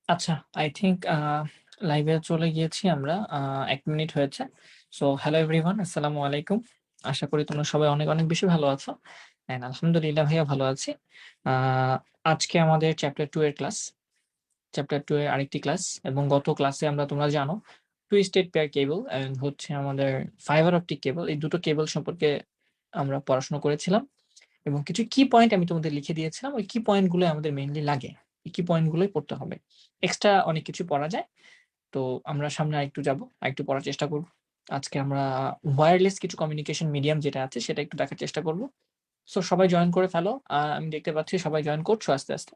আচ্ছা, I think লাইভে চলে গিয়েছি আমরা। ১ মিনিট হয়েছে। সো হ্যালো এভরিওয়ান, আসসালামু আলাইকুম। আশা করি তোমরা সবাই অনেক, অনেক বেশি ভালো আছো। অ্যান্ড আলহামদুলিল্লাহ ভাইয়া ভালো আছি। আ আজকে আমাদের চ্যাপ্টার 2 এর ক্লাস। চ্যাপ্টার 2 এর আরেকটি ক্লাস এবং গত ক্লাসে তোমরা জানো টুইস্টেড পেয়ার কেবল অ্যান্ড হচ্ছে আমাদের ফাইবার অপটিক কেবল, এই দুটো কেবল সম্পর্কে আমরা পড়াশোনা করেছিলাম এবং কিছু কি পয়েন্ট আমি তোমাদের লিখে দিয়েছিলাম। ওই কি পয়েন্ট গুলো আমাদের মেইনলি লাগে। এই কি পয়েন্ট গুলোই পড়তে হবে। এক্সট্রা অনেক কিছু পড়া যায়। তো আমরা সামনে আরেকটু যাবো, আরেকটু পড়ার চেষ্টা করব। আজকে আমরা ওয়্যারলেস কিছু কমিউনিকেশন মিডিয়াম যেটা আছে সেটা একটু দেখার চেষ্টা করব। সো সবাই জয়েন করে ফেলো। আমি দেখতে পাচ্ছি সবাই জয়েন করছো আস্তে, আস্তে।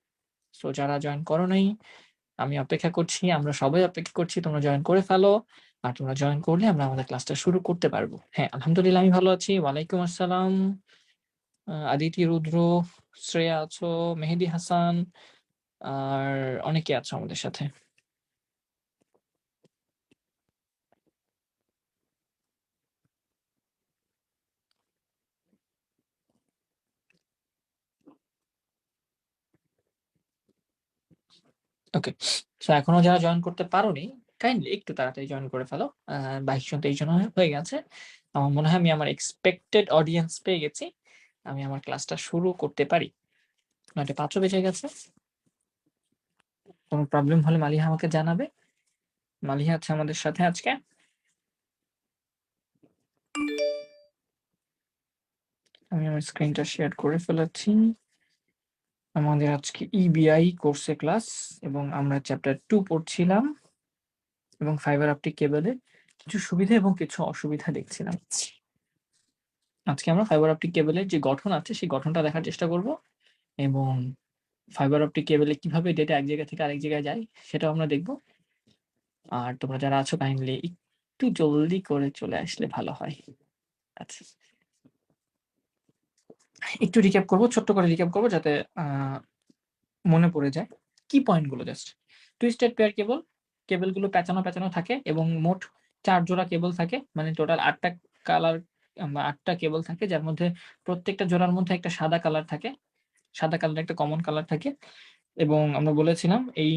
সো যারা জয়েন করো নাই, আমি অপেক্ষা করছি। আমরা সবাই অপেক্ষা করছি। তোমরা জয়েন করে ফেলো। আর তোমরা জয়েন করলে আমরা আমাদের ক্লাসটা শুরু করতে পারবো। হ্যাঁ, আলহামদুলিল্লাহ আমি ভালো আছি। ওয়ালাইকুম আসসালাম। আদিতি, রুদ্র, শ্রেয়া আছো, মেহেদী হাসান আর অনেকে আছো আমাদের সাথে। ওকে। সো এখনো যারা জয়েন করতে পারোনি, কাইন্ডলি একটু তাড়াতাড়ি জয়েন করে ফেলো। ২২ জন ২৩ জন হয়ে গেছে। আমার মনে হয় আমি আমার এক্সপেক্টেড অডিয়েন্স পেয়ে গেছি। আমি আমার ক্লাসটা শুরু করতে পারি। ৯:০৫ ও বেজে গেছে। কোনো প্রবলেম হলে মালিহা আমাকে জানাবে। মালিহা আছে আমাদের সাথে আজকে। আমি আমার স্ক্রিনটা শেয়ার করে ফেলেছি। আমাদের আজকে ইবিআই কোর্সে ক্লাস এবং আমরা চ্যাপ্টার 2 পড়ছিলাম এবং ফাইবার অপটিক কেবলের কিছু সুবিধা এবং কিছু অসুবিধা দেখছিলাম। আজকে আমরা ফাইবার অপটিক কেবলের যে গঠন আছে সেই গঠনটা দেখার চেষ্টা করব এবং ফাইবার অপটিক কেবলে কিভাবে ডেটা এক জায়গা থেকে আরেক জায়গায় যায় সেটাও আমরা দেখব। আর তোমরা যারা আছো কাইন্ডলি একটু জলদি করে চলে আসলে ভালো হয়। আচ্ছা। একটু রিক্যাপ করব, ছোট্ট করে রিক্যাপ করব যাতে মনে পড়ে যায়। কি পয়েন্ট গুলো জাস্ট। টুইস্টেড পেয়ার কেবল, কেবলগুলো পেঁচানো, পেঁচানো থাকে এবং মোট ৪ জোড়া কেবল থাকে। মানে টোটাল ৮ টা কালার ৮ টা কেবল থাকে যার মধ্যে প্রত্যেকটা জোড়ার মধ্যে একটা সাদা কালার থাকে। সাদা কালারের একটা কমন কালার থাকে এবং আমরা বলেছিলাম এই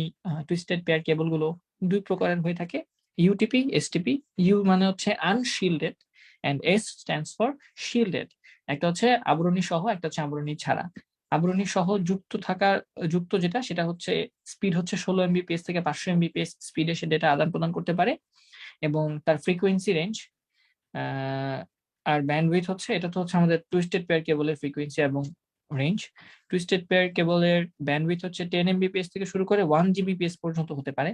টুইস্টেড পেয়ার কেবলগুলো ২ প্রকারের হয়ে থাকে। UTP, STP. ইউ মানে হচ্ছে unshielded and S stands for shielded. একটা হচ্ছে আবরণী সহ, একটা হচ্ছে আবরণী ছাড়া। আবরণী সহ যুক্ত যেটা সেটা হচ্ছে স্পিড হচ্ছে ১৬ এমবিপিএস থেকে ৫০০ এমবিপিএস স্পিডে সে ডেটা আদান-প্রদান করতে পারে এবং তার ফ্রিকোয়েন্সি রেঞ্জ আর ব্যান্ডউইথ হচ্ছে এটা তো হচ্ছে আমাদের টুইস্টেড পেয়ার কেবলের ফ্রিকোয়েন্সি এবং রেঞ্জ। টুইস্টেড পেয়ার কেবলের ব্যান্ডউইথ হচ্ছে 10 এমবিপিএস থেকে শুরু করে 1 জিবিপিএস পর্যন্ত হতে পারে।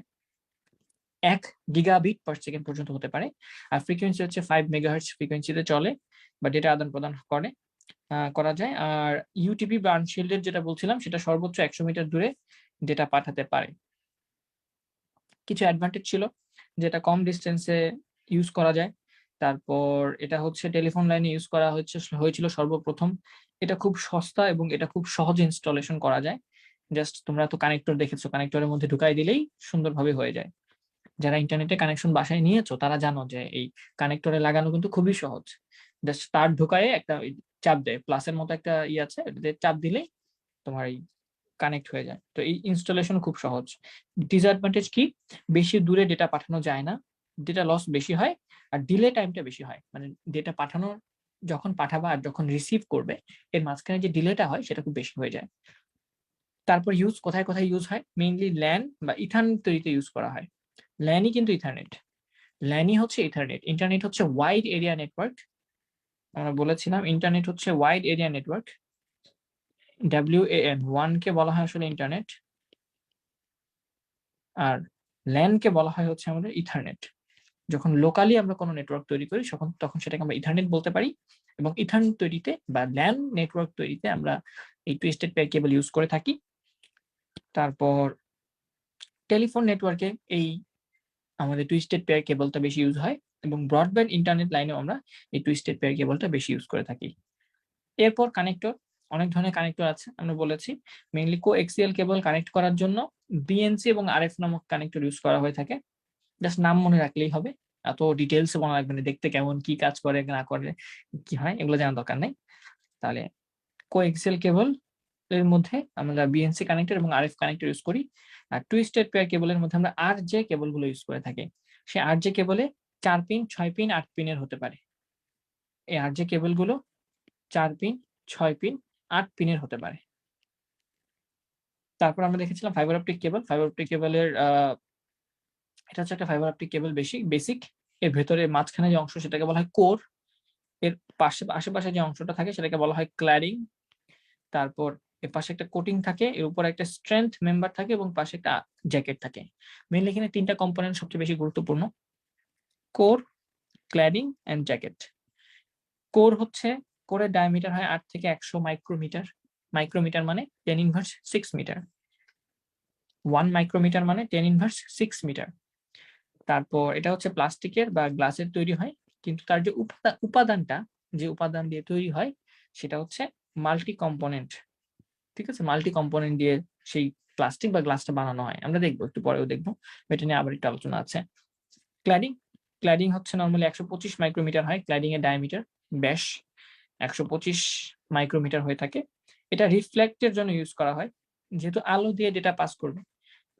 ১ গিগাবিট পার সেকেন্ড পর্যন্ত হতে পারে। আর ফ্রিকোয়েন্সি হচ্ছে 5 মেগাহার্টজ ফ্রিকোয়েন্সিতে চলে বা ডেটা আদান-প্রদান করা যায়। আর ইউটিপি বা আনশিল্ডেড যেটা বলছিলাম সেটা সর্বোচ্চ ১০০ মিটার দূরে ডেটা পাঠাতে পারে। কিছু অ্যাডভান্টেজ ছিল যেটা কম ডিস্টেন্সে ইউজ করা যায়। তারপর এটা হচ্ছে টেলিফোন লাইনে ইউজ করা হয়েছিল সর্বপ্রথম। এটা খুব সস্তা এবং এটা খুব সহজে ইনস্টলেশন করা যায়। জাস্ট তোমরা তো কানেক্টর দেখেছো, কানেক্টরের মধ্যে ঢুকাই দিলেই সুন্দরভাবে হয়ে যায়। যারা ইন্টারনেটে কানেকশন বাসায় নিয়েছো তারা জানো যে এই কানেক্টরে লাগানো কিন্তু খুবই সহজ। জাস্ট তার ঢুকায়ে একটা চাপ দেয়, প্লাসের মতো একটা আছে, চাপ দিলেই তোমার এই কানেক্ট হয়ে যায়। তো এই ইনস্টলেশন খুব সহজ। ডিসঅ্যাডভান্টেজ কি? বেশি দূরে ডেটা পাঠানো যায় না, ডেটা লস বেশি হয়, আর ডিলে টাইমটা বেশি হয়। মানে ডেটা পাঠানোর যখন পাঠাবা আর যখন রিসিভ করবে এর মাঝখানে যে ডিলেটা হয় সেটা খুব বেশি হয়ে যায়। তারপর ইউজ কোথায় কোথায় ইউজ হয়? মেইনলি ল্যান বা ইথারনেট তৈরিতে ইউজ করা হয়। ল্যানই কিন্তু ইথারনেট, ল্যানই হচ্ছে ইথারনেট। ইন্টারনেট হচ্ছে ওয়াইড এরিয়া নেটওয়ার্ক। আমরা বলেছিলাম ইন্টারনেট হচ্ছে ওয়াইড এরিয়া নেটওয়ার্ক। WAN, ওয়ান কে বলা হয় আসলে ইন্টারনেট, আর ল্যান কে বলা হয় হচ্ছে আমাদের ইথারনেট। যখন লোকালি আমরা কোনো নেটওয়ার্ক তৈরি করি তখন সেটাকে আমরা ইথারনেট বলতে পারি। এবং ইথারনেট তৈরিতে বা ল্যান নেটওয়ার্ক তৈরিতে আমরা এই টুইস্টেড পেয়ার কেবল ইউজ করে থাকি। তারপর টেলিফোন নেটওয়ার্কে এই আমাদের টুইস্টেড পেয়ার কেবলটা বেশি ইউজ হয়, এবং ব্রডব্যান্ড ইন্টারনেট লাইনেও আমরা এই টুইস্টেড পেয়ার কেবলটা বেশি ইউজ করে থাকি। এরপর কানেক্টর, অনেক ধরনের কানেক্টর আছে আমরা বলেছি। মেইনলি কোএক্সিয়াল কেবল কানেক্ট করার জন্য বিএনসি এবং আরএফ নামক কানেক্টর ইউজ করা হয়ে থাকে। জাস্ট নাম মনে রাখলেই হবে, এত ডিটেলসে মনে রাখবেন না, দেখতে কেমন, কি কাজ করে না করে, কি হয়, এগুলো জানার দরকার নেই। তাহলে কোএক্সিয়াল কেবল এর মধ্যে আমরা বিএনসি কানেক্টর এবং আরএফ কানেক্টর ইউজ করি। আর টুইস্টেড পেয়ার কেবলের মধ্যে আমরা আরজে কেবলগুলো ইউজ করে থাকি। সেই আরজে কেবলে 4 পিন, 6 পিন, 8 পিনের হতে পারে। এই আরজে কেবলগুলো 4 পিন, 6 পিন, 8 পিনের হতে পারে। তারপর আমরা দেখেছিলাম fibre optic cable. Fibre optic কেবলের এটা হচ্ছে একটা ফাইবার অপটিক কেবল বেসিক। এর ভেতরে মাঝখানে যে অংশ সেটাকে বলা হয় কোর। এর আশেপাশে যে অংশটা থাকে সেটাকে বলা হয় ক্ল্যাডিং। তারপর এর পাশে একটা কোটিং থাকে, এর উপর একটা স্ট্রেংথ মেম্বার থাকে, এবং পাশে একটা জ্যাকেট থাকে। মেইনলি এখানে 3টা কম্পোনেন্ট সবচেয়ে বেশি গুরুত্বপূর্ণ: core, cladding and jacket. Core হচ্ছে, কোরের ডায়ামিটার হয় 8 থেকে 100 মাইক্রোমিটার। মাইক্রোমিটার মানে 10^6 মিটার। 1 মাইক্রোমিটার মানে 10^6 মিটার। তারপর এটা হচ্ছে প্লাস্টিকের বা গ্লাসের তৈরি হয়, কিন্তু তার যে উপাদানটা, যে উপাদান দিয়ে তৈরি হয় সেটা হচ্ছে মাল্টি কম্পোনেন্ট। ঠিক আছে, মাল্টি কম্পোনেন্ট দিয়ে সেই প্লাস্টিক বা গ্লাসটা বানানো হয়। আমরা দেখবো, একটু পরেও দেখবো, এটা নিয়ে আবার একটু আলোচনা আছে। ক্ল্যাডিং, ক্ল্যাডিং হচ্ছে নর্মালি 125 মাইক্রোমিটার হয়। ক্ল্যাডিং এর ডায়ামিটার, ব্যাস 125 মাইক্রোমিটার হয়ে থাকে। এটা রিফ্লেক্টের জন্য ইউজ করা হয়, যেহেতু আলো দিয়ে ডেটা পাস করবে,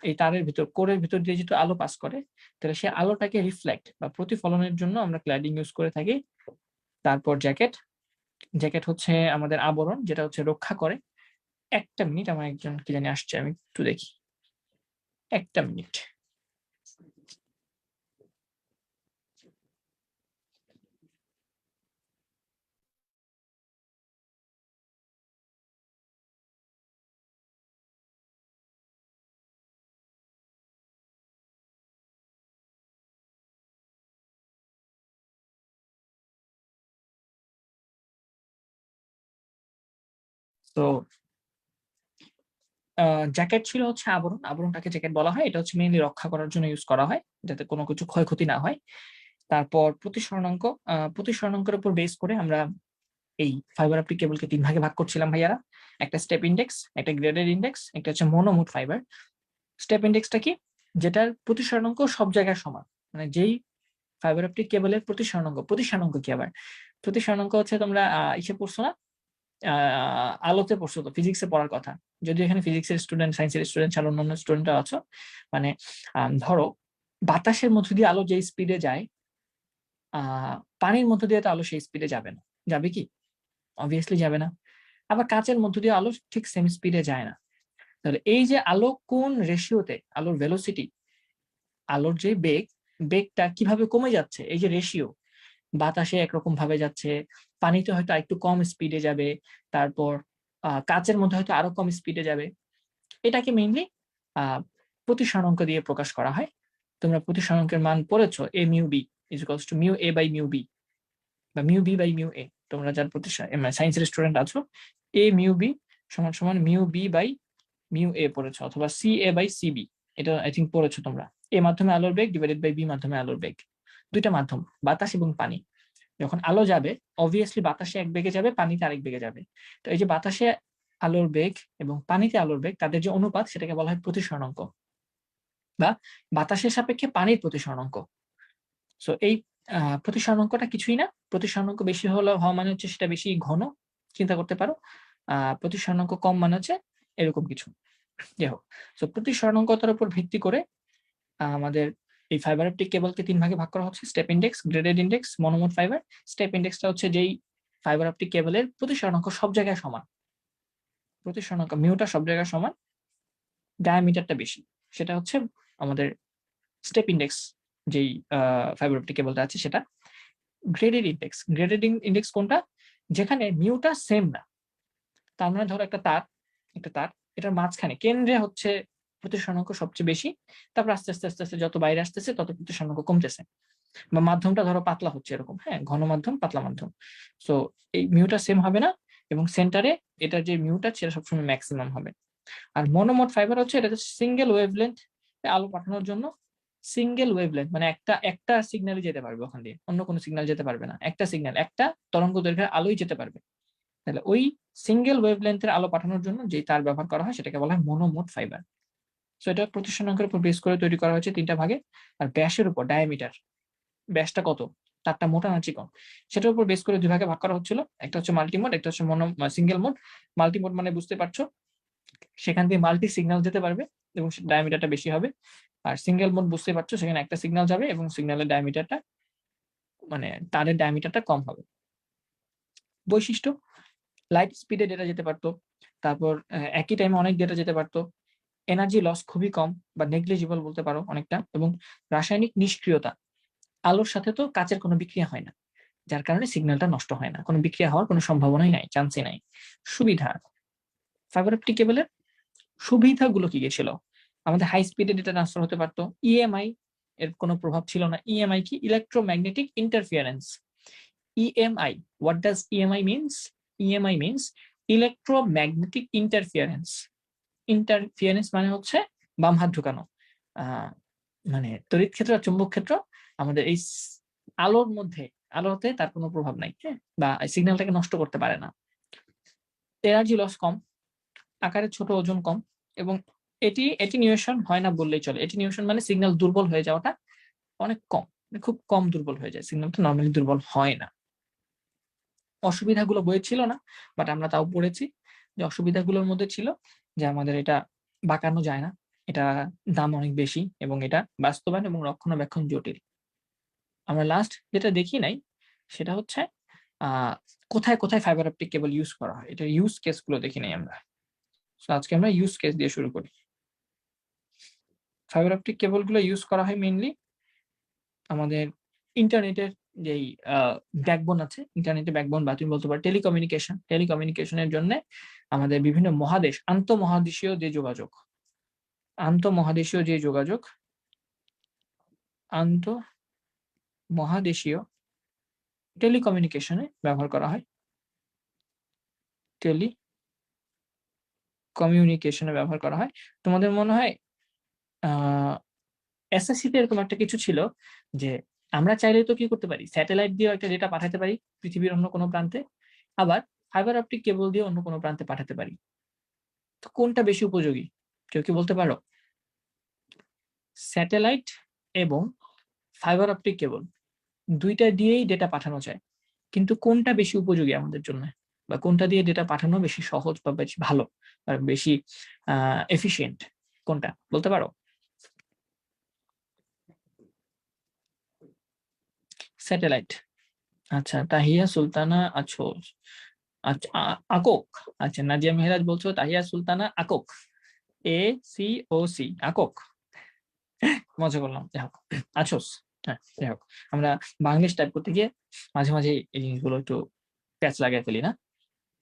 এই তারের ভিতর, কোরের ভিতর দিয়ে যেহেতু আলো পাস করে, তাহলে সেই আলোটাকে রিফ্লেক্ট বা প্রতিফলনের জন্য আমরা ক্ল্যাডিং ইউজ করে থাকি। তারপর জ্যাকেট, জ্যাকেট হচ্ছে আমাদের আবরণ, যেটা হচ্ছে রক্ষা করে। একটা মিনিট, আমার একজন কি জানি আসছে, আমি একটু দেখি, একটা মিনিট। তো জ্যাকেট ছিল হচ্ছে আবরণ, আবরণটাকে জ্যাকেট বলা হয়। এটা হচ্ছে মেইনলি রক্ষা করার জন্য ইউজ করা হয়, যাতে কোনো কিছু ক্ষয়ক্ষতি না হয়। তারপর প্রতিসরণাঙ্ক, প্রতিসরণাঙ্কের উপর বেস করে আমরা এই ফাইবার অপটিক কেবলকে 3 ভাগে ভাগ করছিলাম ভাইয়ারা। একটা স্টেপ ইন্ডেক্স, একটা গ্রেডেড ইন্ডেক্স, একটা হচ্ছে মনোমোড ফাইবার। স্টেপ ইন্ডেক্সটা কি? যেটার প্রতিসরণাঙ্ক সব জায়গায় সমান। মানে যেই ফাইবার অপটিক কেবলের প্রতিসরণাঙ্ক, প্রতিসরণাঙ্ক কি আবার? প্রতিসরণাঙ্ক হচ্ছে, তোমরা ইসে পড়ছো না, আলোতে পড়ছো তো, ফিজিক্সে পড়ার কথা। যদি এখানে ফিজিক্সের স্টুডেন্ট, সায়েন্সের স্টুডেন্ট ছাড়া অন্যান্য স্টুডেন্টরা আছো, মানে ধরো বাতাসের মধ্য দিয়ে আলো যে স্পিডে যায়, পানির মধ্য দিয়ে তো আলো সেই স্পিডে যাবে না। যাবে কি? অবভিয়াসলি যাবে না। আবার কাঁচের মধ্য দিয়ে আলো ঠিক সেম স্পিডে যায় না। তাহলে এই যে আলো কোন রেশিওতে, আলোর ভেলোসিটি, আলোর যে বেগ, বেগটা কিভাবে কমে যাচ্ছে, এই যে রেশিও, বাতাসে একরকম ভাবে যাচ্ছে, পানিতে হয়তো একটু কম স্পিডে যাবে, তারপর কাঁচের মধ্যে হয়তো আরো কম স্পিডে যাবে। এটাকে মেইনলি প্রতিসরণাঙ্ক দিয়ে প্রকাশ করা হয়। তোমরা প্রতিসরণাঙ্কের মান পড়েছো, a mu b is equals to mu a by mu b, বা mu B by mu a. তোমরা যারা সায়েন্সের স্টুডেন্ট আছো, এ মিউ বি সমান সমান mu B by mu A পড়েছো, অথবা C A by C B, এটা আই থিঙ্ক পড়েছো তোমরা। এ মাধ্যমে আলোর বেগ ডিভাইডেড বাই বি মাধ্যমে আলোর বেগ। দুইটা মাধ্যম, বাতাস এবং পানি। যখন আলো যাবে, অবভিয়াসলি বাতাসে এক বেগে যাবে, পানিতে আরেক বেগে যাবে। তো এই যে বাতাসে আলোর বেগ এবং পানিতে আলোর বেগ, তাদের যে অনুপাত, সেটাকে বলা হয় প্রতিসরণাঙ্ক। বা বাতাসের সাপেক্ষে পানির প্রতিসরণাঙ্ক। সো এই প্রতিসরণাঙ্কটা কিছুই না। প্রতিসরণাঙ্ক বেশি হওয়া মানে হচ্ছে সেটা বেশি ঘন, চিন্তা করতে পারো। প্রতিসরণাঙ্ক কম মানে হচ্ছে এরকম কিছু। যাই হোক, সো প্রতিসরণাঙ্কতার উপর ভিত্তি করে আমাদের এই ফাইবার অপটিক কেবলকে ৩ ভাগে ভাগ করা হচ্ছে: step index, graded index, monomode fibre. Step ইনডেক্সটা হচ্ছে যেই ফাইবার অপটিক কেবলের প্রতিসরণাঙ্ক সব জায়গায় সমান। প্রতিসরণাঙ্ক মিউটা সব জায়গায় সমান, ডায়ামিটারটা বেশি। সেটা হচ্ছে আমাদের স্টেপ ইনডেক্স, যেই ফাইবার অপটিক কেবলটা আছে সেটা। গ্রেডেড ইনডেক্স, গ্রেডেড ইনডেক্স কোনটা? যেখানে মিউটা সেম না। তার মানে ধরো একটা তার, এটার মাঝখানে কেন্দ্রে হচ্ছে প্রতিসরণাঙ্ক সবচেয়ে বেশি, তারপর আস্তে আস্তে আস্তে আস্তে যত বাইরে আসতেছে তত প্রতিসরণাঙ্ক কমতেছে। বা মাধ্যমটা ধরো পাতলা হচ্ছে এরকম, হ্যাঁ, ঘন মাধ্যম, পাতলা মাধ্যম। সো এই মিউটা সেম হবে না, এবং সেন্টারে এটার যে মিউটা সেটা সবসময় ম্যাক্সিমাম হবে। আর মনোমোড ফাইবার হচ্ছে এটা সিঙ্গেল ওয়েভলেন্থ আলো পাঠানোর জন্য। সিঙ্গেল ওয়েভলেন্থ মানে একটা সিগন্যালে যেতে পারবে, ওখান দিয়ে অন্য কোনো সিগন্যাল যেতে পারবে না। একটা সিগন্যাল, একটা তরঙ্গ দৈর্ঘ্যের আলোই যেতে পারবে। তাহলে ওই সিঙ্গেল ওয়েভলেন্থের আলো পাঠানোর জন্য যে তার ব্যবহার করা হয় সেটাকে বলা হয় মনোমোড ফাইবার। সো এটা প্রতিসরণাঙ্কের উপর বেস করে তৈরি করা হয়েছে ৩টা ভাগে। আর ব্যাসের উপর, ডায়ামিটার, ব্যাসটা কত, তারটা মোটা না চিকন, সেটার উপর বেস করে ২ ভাগে ভাগ করা হচ্ছিল। একটা হচ্ছে মাল্টিমোড, একটা হচ্ছে সিঙ্গেল মোড। মাল্টিমোড মানে বুঝতে পারছো, সেখান দিয়ে মাল্টি সিগন্যাল যেতে পারবে এবং ডায়ামিটারটা বেশি হবে। আর সিঙ্গেল মোড বুঝতে পারছো, সেখানে একটা সিগন্যাল যাবে এবং সিগন্যালের ডায়ামিটারটা, মানে তারের ডায়ামিটারটা কম হবে। বৈশিষ্ট্য: লাইট স্পিডে ডেটা যেতে পারতো, তারপর একই টাইমে অনেক ডেটা যেতে পারতো, এনার্জি লস খুবই কম বা নেগলিজিবল বলতে পারো অনেকটা, এবং রাসায়নিক নিষ্ক্রিয়তা, আলোর সাথে তো কাচের কোনো বিক্রিয়া হয় না, যার কারণে সিগন্যালটা নষ্ট হয় না, কোনো বিক্রিয়া হওয়ার কোনো সম্ভাবনাই নাই, চান্সই নাই। সুবিধা: ফাইবার অপটিক কেবলের সুবিধাগুলো কি কি ছিল? আমাদের হাই স্পিডে ডেটা ট্রান্সফার হতে পারতো। ইএমআই এর কোনো প্রভাব ছিল না। ইএমআই কি? Electromagnetic interference. EMI, what does EMI means? EMI means electromagnetic interference. Interference মানে হচ্ছে বাম হাত ঢুকানো। মানে তড়িৎ ক্ষেত্র আর চুম্বক ক্ষেত্র আমাদের এই আলোর মধ্যে, আলোতে তার কোনো প্রভাব নাই, হ্যাঁ, বা সিগন্যালটাকে নষ্ট করতে পারে না। এনার্জি লস কম, আকারে ছোট, ওজন কম, এবং এটিনিউশন হয় না বললেই চলে। এটিনিউশন মানে সিগন্যাল দুর্বল হয়ে যাওয়াটা অনেক কম, খুব কম দুর্বল হয়ে যায়, সিগন্যালটা নরমালি দুর্বল হয় না। অসুবিধাগুলো বইয়ে ছিল না, বাট আমরা তাও পড়েছি। যে অসুবিধাগুলোর মধ্যে ছিল যে আমাদের এটা বাঁকানো যায় না, এটা দাম অনেক বেশি, এবং এটা বাস্তবায়ন এবং রক্ষণাবেক্ষণ জটিল। আমরা লাস্ট যেটা দেখি নাই সেটা হচ্ছে কোথায় কোথায় ফাইবার অপটিক কেবল ইউজ করা হয়, এটা ইউজ কেস গুলো দেখি নাই আমরা। আজকে আমরা ইউজ কেস দিয়ে শুরু করি। ফাইবার অপটিক কেবল গুলো ইউজ করা হয় মেইনলি আমাদের ইন্টারনেটের যেই ব্যাকবোন আছে, ইন্টারনেটের ব্যাকবোন, বা তুমি বলতে পারো টেলিকমিউনিকেশনের জন্য আমাদের বিভিন্ন মহাদেশ, আন্তঃমহাদেশীয় যে যোগাযোগ, আন্তঃমহাদেশীয় টেলিকমিউনিকেশনে ব্যবহার করা হয়। টেলিকমিউনিকেশনে ব্যবহার করা হয়। তোমাদের মনে হয় এসএসসিতে এরকম একটা কিছু ছিল যে আমরা চাইলে তো কি করতে পারি, স্যাটেলাইট দিয়ে একটা ডেটা পাঠাতে পারি পৃথিবীর অন্য কোনো প্রান্তে, আবার ফাইবার অপটিক কেবল দিয়ে অন্য কোনো প্রান্তে পাঠাতে পারি। তো কোনটা বেশি উপযোগী, কেউ কি বলতে পারো? স্যাটেলাইট এবং ফাইবার অপটিক কেবল দুইটা দিয়েই ডেটা পাঠানো যায়, কিন্তু কোনটা বেশি উপযোগী আমাদের জন্য, বা কোনটা দিয়ে ডেটা পাঠানো বেশি সহজ বা বেশি ভালো আর বেশি এফিশিয়েন্ট, কোনটা বলতে পারো? স্যাটেলাইট। আচ্ছা, তাহিয়া সুলতানা আছো, আচ্ছা আকক। আচ্ছা, নাজিয়া মেহরাজ বলছো তাহিয়া সুলতানা আকক, ACOC, আকক। মজা করলাম, যাই হোক। আছোস, হ্যাঁ, যাই হোক। আমরা বাংলিশ টাইপ করতে গিয়ে মাঝে মাঝে এই জিনিসগুলো একটু প্যাচ লাগাই ফেলি না?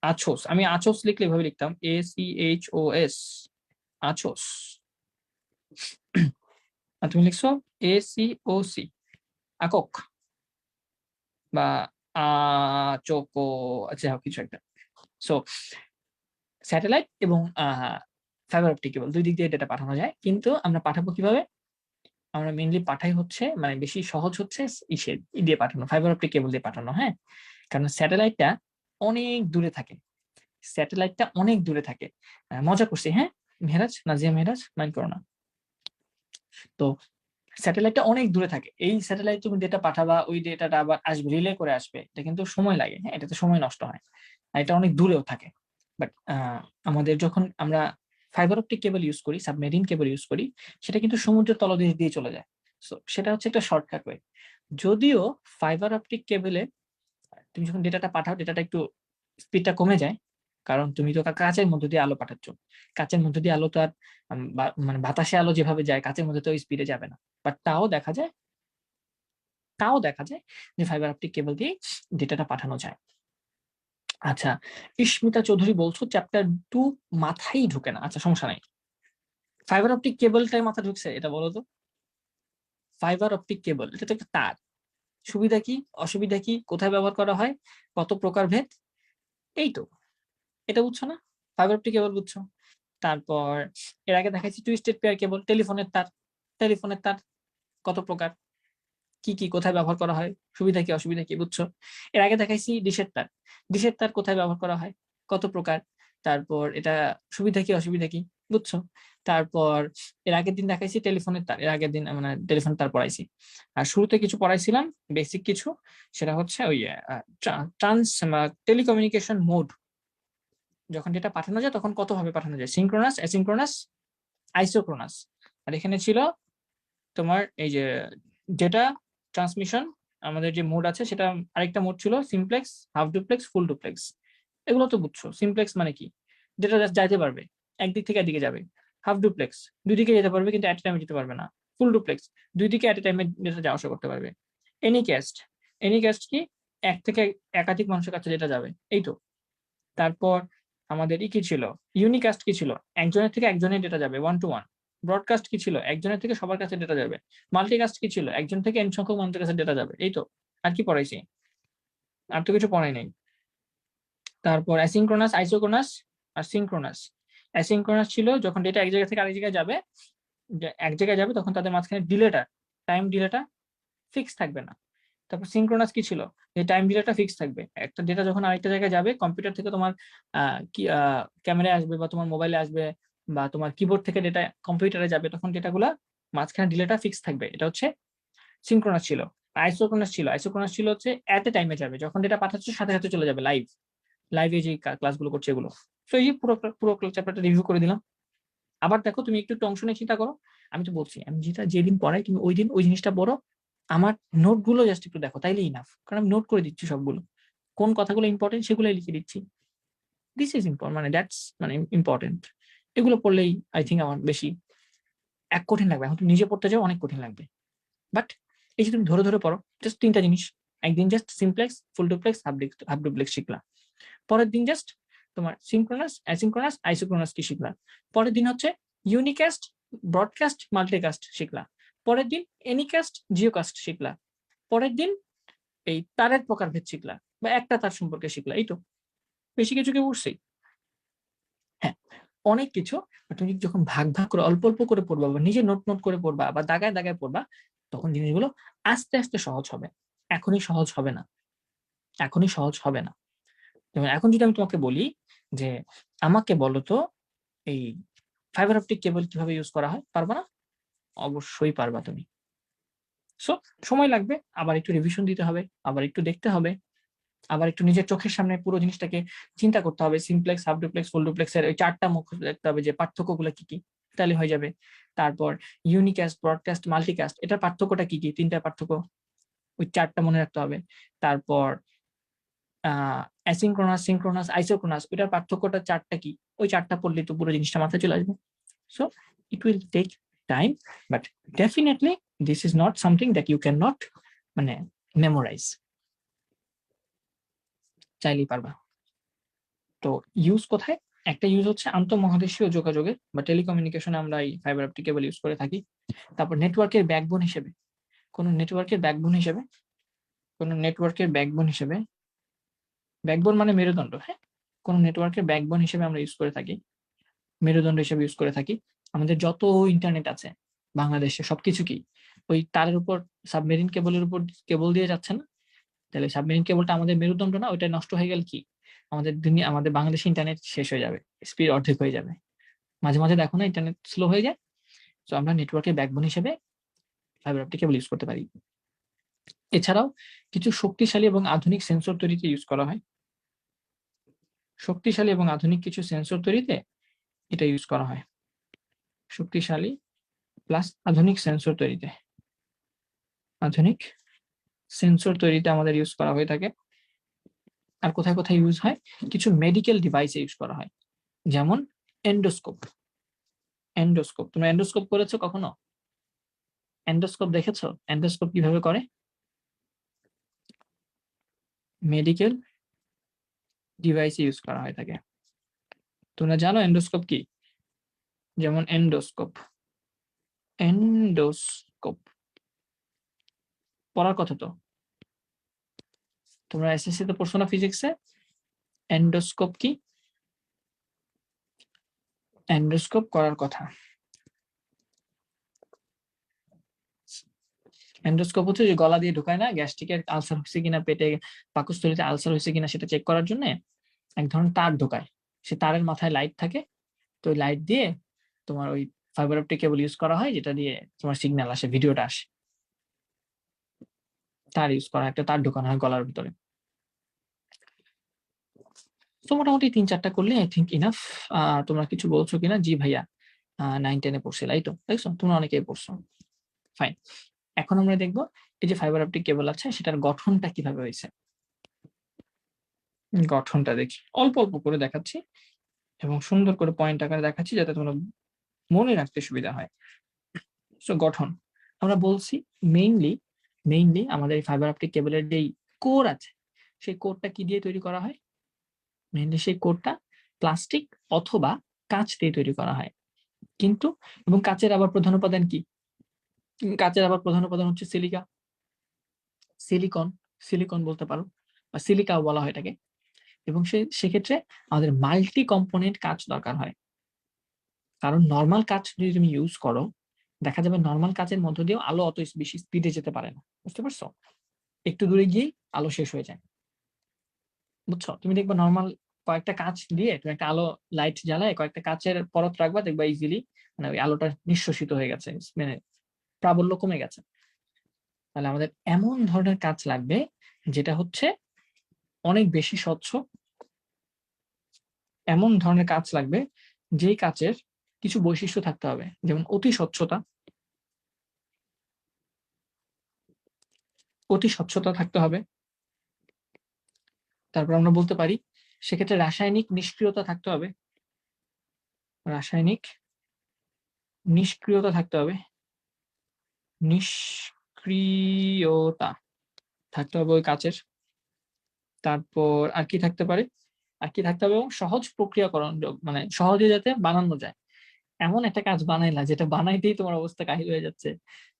আছোস, আমি আছোস লিখলে এভাবে লিখতাম, ACHOS, আছোস। আর তুমি লিখছো ACOC, আকক, বা আচোকো, আচ্ছা কিছু একটা। সো স্যাটেলাইট এবং ফাইবার অপটিক কেবল দুই দিক দিয়ে ডেটা পাঠানো যায়, কিন্তু আমরা পাঠাবো কিভাবে? আমরা মেইনলি পাঠাই হচ্ছে, মানে বেশি সহজ হচ্ছে দিয়ে পাঠানো, ফাইবার অপটিক কেবল দিয়ে পাঠানো, হ্যাঁ। কারণ স্যাটেলাইটটা অনেক দূরে থাকে, মজা করছি, হ্যাঁ। নাজিয়া মেহরাজ মাইন্ড করো না। তো স্যাটেলাইটটা অনেক দূরে থাকে, এই স্যাটেলাইট তুমি ডেটা পাঠাবা, ওই ডেটাটা আবার আসবে, রিলে করে আসবে, এটা কিন্তু সময় লাগে, হ্যাঁ, এটাতে সময় নষ্ট হয়, আর এটা অনেক দূরেও থাকে। বাট আমাদের যখন আমরা ফাইবার অপটিক কেবল ইউজ করি, সাবমেরিন কেবল ইউজ করি, সেটা কিন্তু সমুদ্রের তলদেশ দিয়ে চলে যায়। সো সেটা হচ্ছে একটা শর্টকাট ওয়ে। যদিও ফাইবার অপটিক কেবলে তুমি যখন ডেটাটা পাঠাও, ডেটাটা একটু স্পিডটা কমে যায়, কারণ তুমি তো কাঁচের মধ্যে দিয়ে আলো পাঠাচ্ছ। কাঁচের মধ্যে দিয়ে আলো তো আর মানে বাতাসে আলো যেভাবে যায়, কাঁচের মধ্যে তো ওই স্পিডে যাবে না। বাট তাও দেখা যায় যে ফাইবার অপটিক কেবল দিয়ে ডেটাটা পাঠানো যায়। আচ্ছা, ইস্মিতা চৌধুরী বলছো চ্যাপ্টার 2 মাথায় ঢুকে না। আচ্ছা, সমস্যা নাই। ফাইবার অপটিক কেবলটাই মাথা ঢুকছে, এটা বলো তো। ফাইবার অপটিক কেবল, এটা তো একটা তার। সুবিধা কি, অসুবিধা কি, কোথায় ব্যবহার করা হয়, কত প্রকারভেদ, এই তো। এটা বুঝছো না? ফাইবার অপটিক কেবল বুঝছো। তারপর এর আগে দেখাইছি টুইস্টেড পেয়ার কেবল, টেলিফোনের তার কত প্রকার, কি কি কোথায় ব্যবহার করা হয়, সুবিধা কি অসুবিধা কি, বুঝছো। এর আগে দেখাইছি ডিশের তার কোথায় ব্যবহার করা হয়, কত প্রকার, তারপর এটা সুবিধা কি অসুবিধা কি, বুঝছো। তারপর এর আগের দিন দেখাইছি টেলিফোনের তার, এর আগের দিন মানে টেলিফোনের তার পড়াইছি। আর শুরুতে কিছু পড়াইছিলাম বেসিক কিছু, সেটা হচ্ছে ওই ট্রান্স টেলিকমিউনিকেশন মোড, যখন ডেটা পাঠানো যায় তখন কত ভাবে পাঠানো যায়, সিনক্রোনাস, অ্যাসিনক্রোনাস, আইসোক্রোনাস। আর এখানে ছিল তোমার এই যে ডেটা ট্রান্সমিশন, আমাদের যে মোড আছে সেটা, আরেকটা মোড ছিল simplex, half duplex, full duplex. এগুলো তো বুঝছো। সিমপ্লেক্স মানে কি, ডেটা জাস্ট যাইতে পারবে, একদিক থেকে একদিকে যাবে। হাফ ডুপ্লেক্স, দুই দিকে যেতে পারবে কিন্তু অ্যাট এ টাইমে যেতে পারবে না। ফুল ডুপ্লেক্স, দুই দিকে অ্যাট এ টাইমে ডেটা যাওয়া আসা করতে পারবে। এনিক্যাস্ট, এনিক্যাস্ট কি, এক থেকে একাধিক মানুষের কাছে যেটা যাবে, এই তো। তারপর আমাদের কি ছিল, ইউনিকাস্ট কি ছিল, একজনের থেকে একজনের ডেটা যাবে, ওয়ান টু ওয়ান। ব্রডকাস্ট কি ছিল, একজনের থেকে সবার কাছে ডেটা যাবে। মাল্টিকাস্ট কি ছিল, একজন থেকে এন সংখ্যক মানুষের কাছে ডেটা যাবে, এই তো। আর কি পড়াইছি, আর তো কিছু পড়াই নাই। তারপর অ্যাসিনক্রোনাস, আইসোক্রোনাস আর সিনক্রোনাস। অ্যাসিনক্রোনাস ছিল যখন ডেটা এক জায়গা থেকে আরেক জায়গায় যাবে, এক জায়গায় যাবে তখন তাদের মাঝখানে টাইম ডিলেটা ফিক্স থাকবে না। তারপর সিনক্রোনাস কি ছিল, যে টাইম ডিলেটা ফিক্স থাকবে, একটা ডেটা যখন আরেকটা জায়গায় যাবে, কম্পিউটার থেকে তোমার কি ক্যামেরায় আসবে বা তোমার মোবাইলে আসবে বা তোমার কিবোর্ড থেকে ডেটা কম্পিউটারে যাবে, তখন ডেটাগুলা মাঝখানে ডিলেটা ফিক্স থাকবে, এটা হচ্ছে সিনক্রোনাস ছিল। আইসোক্রোনাস ছিল হচ্ছে এট এ টাইমে যাবে, যখন ডেটা পাঠাচ্ছে সাথে সাথে চলে যাবে লাইভে যে ক্লাসগুলো করছে এগুলো। তো এই যে পুরো পুরো চ্যাপ্টারটা রিভিউ করে দিলাম। আবার দেখো, তুমি একটু অংশ নিয়ে চিন্তা করো। আমি তো বলছি, আমি যেটা যেদিন পড়াই তুমি ওই দিন ওই জিনিসটা পড়ো, আমার নোটগুলো জাস্ট একটু দেখো, তাইলে ইনাফ। কারণ আমি নোট করে দিচ্ছি সবগুলো, কোন কথাগুলো ইম্পর্টেন্ট সেগুলোই লিখে দিচ্ছি। দিস ইজ ইম্পর্টেন্ট, মানে দ্যাটস মানে ইম্পর্টেন্ট। এগুলো পড়লেই আই থিঙ্ক আমার বেশি এক কঠিন লাগবে, এখন তুমি নিজে পড়তে যাও অনেক কঠিন লাগবে। বাট এই যে তুমি ধরে ধরে পড়ো, জাস্ট 3টা জিনিস। একদিন just simplex, full duplex, half duplex শিখলা। পরের দিন জাস্ট তোমার সিনক্রোনাস, অ্যাসিনক্রোনাস, আইসোক্রোনাস কি শিখলা। পরের দিন হচ্ছে ইউনিকাস্ট, ব্রডকাস্ট, মাল্টিকাস্ট শিখলা। পরের দিন এনিকাস্ট, জিওকাস্ট শিখলা। পরের দিন এই তারের প্রকারভেদ শিখলা বা একটা তার সম্পর্কে শিখলা, এই তো। বেশি কিছু কি বুঝছি? হ্যাঁ, অনেক কিছু। তুমি যখন ভাগ ভাগ করে অল্প অল্প করে পড়বা বা নিজে নোট নোট করে পড়বা বা দাগায় দাগায় পড়বা, তখন জিনিসগুলো আস্তে আস্তে সহজ হবে। এখনই সহজ হবে না, এখনই সহজ হবে না। যেমন এখন যদি আমি তোমাকে বলি যে আমাকে বলো তো এই ফাইবার অপটিক কেবল কিভাবে ইউজ করা হয়, পারবা না? অবশ্যই পারবা তুমি। সো সময় লাগবে, আবার একটু রিভিশন দিতে হবে, আবার একটু দেখতে হবে, আবার একটু নিজের চোখের সামনে পুরো জিনিসটাকে চিন্তা করতে হবে। Simplex, half duplex, full duplex এর ওই 4টা মুখ দেখতে হবে যে পার্থক্যগুলো কি কি, তাহলে হয়ে যাবে। তারপর ইউনিকাস্ট, ব্রডকাস্ট, মাল্টিকাস্ট, এটার পার্থক্যটা কি কি, 3টা পার্থক্য, ওই 4টা মনে রাখতে হবে। তারপর অ্যাসিনক্রোনাস, সিনক্রোনাস, আইসোক্রোনাস, ওইটার পার্থক্যটা 4টা কি, ওই 4টা পড়লে তো পুরো জিনিসটা মাথায় চলে আসবে। So it will take time, but definitely this is not something that you can not মানে মেমোরাইজ, চাইলেই পারবা। তো ইউজ কোথায়, একটা ইউজ হচ্ছে আন্তঃমহাদেশীয় যোগাযোগে বা টেলিকমিউনিকেশনে আমরা এই ফাইবার অপটিক কেবল ইউজ করে থাকি। তারপর নেটওয়ার্কের ব্যাকবোন হিসেবে, কোন নেটওয়ার্কের ব্যাকবোন হিসেবে, কোন নেটওয়ার্কের ব্যাকবোন হিসেবে, ব্যাকবোন মানে মেরুদণ্ড, হ্যাঁ, কোন নেটওয়ার্কের ব্যাকবোন হিসেবে আমরা ইউজ করে থাকি, মেরুদণ্ড হিসেবে ইউজ করে থাকি। আমাদের যত ইন্টারনেট আছে বাংলাদেশে সবকিছু কি ওই তারের উপর, সাবমেরিন কেবলের উপর কেবল দিয়ে যাচ্ছে না? তাহলে সাবমেরিন কেবলটা আমাদের মেরুদণ্ড না? ওইটা নষ্ট হয়ে গেলে কি আমাদের দুনিয়া, আমাদের বাংলাদেশে ইন্টারনেট শেষ হয়ে যাবে, স্পিড অর্ধেক হয়ে যাবে। মাঝে মাঝে দেখো না ইন্টারনেট স্লো হয়ে যায়। তো আমরা নেটওয়ার্কের ব্যাকবোন হিসেবে ফাইবার অপটিক কেবল ইউজ করতে পারি। এছাড়াও কিছু শক্তিশালী এবং আধুনিক সেন্সর তৈরিতে ইউজ করা হয়। শক্তিশালী এবং আধুনিক কিছু সেন্সর তৈরিতে এটা ইউজ করা হয়। শক্তিশালী প্লাস আধুনিক সেন্সর তৈরিতে, আধুনিক সেন্সর তৈরিতে আমাদের ইউজ করা হয়ে থাকে। আর কোথায় কোথায় ইউজ হয়? কিছু মেডিকেল ডিভাইসে ইউজ করা হয়, যেমন এন্ডোস্কোপ। এন্ডোস্কোপ, তোমরা এন্ডোস্কোপ করেছো কখনো? এন্ডোস্কোপ দেখেছো? এন্ডোস্কোপ কিভাবে করে? মেডিকেল ডিভাইসে ইউজ করা হয় থাকে। তোমরা জানো এন্ডোস্কোপ কি? যেমন এন্ডোস্কোপ, এন্ডোস্কোপ পড়ার কথা তো, তোমরা এসএসসি তে পড়ছো না ফিজিক্সে? এন্ডোস্কোপ কি? এন্ডোস্কোপ করার কথা। এন্ডোস্কোপ হচ্ছে যে গলা দিয়ে ঢুকায় না, গ্যাস্ট্রিকের আলসার হয়েছে কিনা, পেটে পাকস্থলীতে আলসার হয়েছে কিনা সেটা চেক করার জন্য এক ধরনের তার ঢোকায়। সে তারের মাথায় লাইট থাকে, তো ওই লাইট দিয়ে তোমার ওই ফাইবার অপটিক কেবল ইউজ করা হয়, যেটা দিয়ে তোমার সিগন্যাল আসে, ভিডিওটা আসে। তার ইউজ করা, একটা তার ঢোকানো হয় গলার ভিতরে। তো মোটামুটি ৩-৪টা করলে আই থিঙ্ক ইনাফ। তোমরা কিছু বলছো কিনা? জি ভাইয়া, 9-10 পড়ছিল, এই তো দেখছো তোমরা অনেকেই পড়ছো। ফাইন, এখন আমরা দেখবো এই যে ফাইবার অপটিক কেবল আছে সেটার গঠনটা কিভাবে হয়েছে। গঠনটা দেখি, অল্প অল্প করে দেখাচ্ছি এবং সুন্দর করে পয়েন্ট আকারে দেখাচ্ছি যাতে তোমরা মনে রাখতে সুবিধা হয়। সো গঠন আমরা বলছি মেইনলি আমাদের এই ফাইবার অপটিক কেবলের যেই কোর আছে সেই কোরটা কি দিয়ে তৈরি করা হয়? মেইনলি সেই কোরটা প্লাস্টিক অথবা কাঁচ দিয়ে তৈরি করা হয়। কিন্তু এবং কাঁচের আবার প্রধান উপাদান কি? কাঁচের আবার প্রধান উপাদান হচ্ছে সিলিকা, সিলিকন, সিলিকন বলতে পারো বা সিলিকাও বলা হয় এটাকে। এবং সেক্ষেত্রে আমাদের মাল্টি কম্পোনেন্ট কাঁচ দরকার হয়। কারণ নর্মাল কাঁচ যদি তুমি ইউজ করো, দেখা যাবে নর্মাল কাঁচের মধ্য দিয়েও আলো অত বেশি স্পিডে যেতে পারে না। বুঝতে পারছো? একটু দূরে গিয়েই আলো শেষ হয়ে যায়। বুঝছো? তুমি দেখবা নর্মাল কয়েকটা কাঁচ দিয়ে তুমি একটা আলো লাইট জ্বালায় কয়েকটা কাঁচের পরত রাখবা, দেখবা ইজিলি মানে ওই আলোটা নিঃশ্বসিত হয়ে গেছে, মানে প্রাবল্য কমে গেছে। তাহলে আমাদের এমন ধরনের কাঁচ লাগবে যেটা হচ্ছে অনেক বেশি স্বচ্ছ। এমন ধরনের কাঁচ লাগবে যেই কাঁচের কিছু বৈশিষ্ট্য থাকতে হবে, যেমন অতি স্বচ্ছতা, অতি স্বচ্ছতা থাকতে হবে। তারপর আমরা বলতে পারি সেক্ষেত্রে রাসায়নিক নিষ্ক্রিয়তা থাকতে হবে, রাসায়নিক নিষ্ক্রিয়তা থাকতে হবে, নিষ্ক্রিয়তা থাকতে হবে ওই কাচের। তারপর আর কি থাকতে পারে? আর কি থাকতে হবে? এবং সহজ প্রক্রিয়াকরণ, মানে সহজে যাতে বানানো যায় এমন একটা কাজ বানাইলা যেটা বানাইতেই তোমার অবস্থা কাহিল হয়ে যাচ্ছে,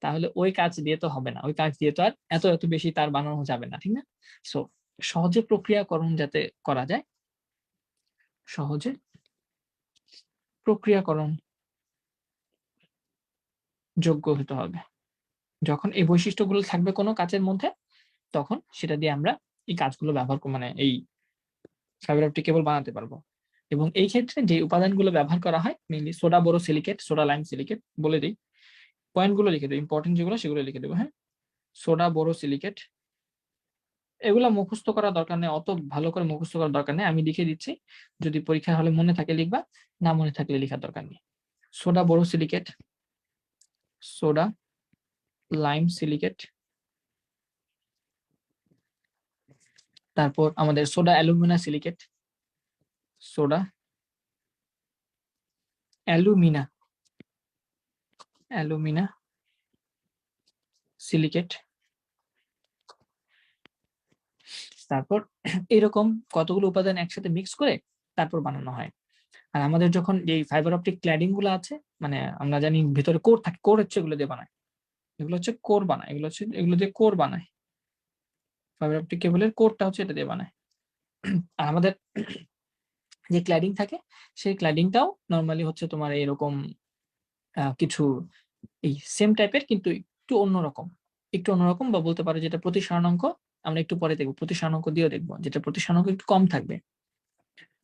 তাহলে ওই কাজ দিয়ে তো হবে না। ওই কাজ দিয়ে তো আর এত এত বেশি তার বানানো যাবে না, ঠিক না? সো সহজে প্রক্রিয়াকরণ যাতে করা যায়, সহজে প্রক্রিয়াকরণ যোগ্য হতে হবে। যখন এই বৈশিষ্ট্যগুলো থাকবে কোনো কাচের মধ্যে, তখন সেটা দিয়ে আমরা এই কাজগুলো ব্যবহার মানে এই ফাইবার অপটিক কেবল বানাতে পারবো। এবং এই ক্ষেত্রে যে উপাদানগুলো ব্যবহার করা হয় মেইনলি সোডা বোরো সিলিকেট, সোডা লাইম সিলিকেট। বলে দিই, পয়েন্টগুলো লিখে দেবো, ইম্পর্টেন্ট যেগুলো সেগুলো লিখে দেবো। হ্যাঁ, সোডা বোরো সিলিকেট, এগুলো মুখস্থ করার দরকার নেই, অত ভালো করে মুখস্থ করার দরকার নেই, আমি লিখে দিচ্ছি। যদি পরীক্ষা হলে মনে থাকে লিখবা, না মনে থাকলে লেখার দরকার নেই। সোডা বোরো সিলিকেট, সোডা লাইম সিলিকেট, তারপর আমাদের soda alumina silicate, soda alumina, alumina silicate. তারপর এরকম কতগুলো উপাদান একসাথে মিক্স করে তারপর বানানো হয়। আর আমাদের যখন এই ফাইবার অপটিক ক্ল্যাডিং গুলো আছে, মানে আমরা জানি ভিতরে কোর থাকে, কোর হচ্ছে এগুলো দিয়ে বানায়, এগুলো হচ্ছে কোর বানায়, এগুলো দিয়ে কোর বানায়। ফাইবার অপটিক কেবলের কোরটা হচ্ছে এটা দিয়ে বানায়। আর আমাদের যে ক্ল্যাডিং থাকে সেই ক্ল্যাডিংটাও নর্মালি হচ্ছে তোমার এরকম কিছু এই সেম টাইপের, কিন্তু একটু অন্যরকম বা বলতে পারো যেটা প্রতিসারণাঙ্ক আমরা একটু পরে দেখবো, প্রতিসারণাঙ্ক দিয়েও দেখবো, যেটা প্রতিসারণাঙ্ক একটু কম থাকবে,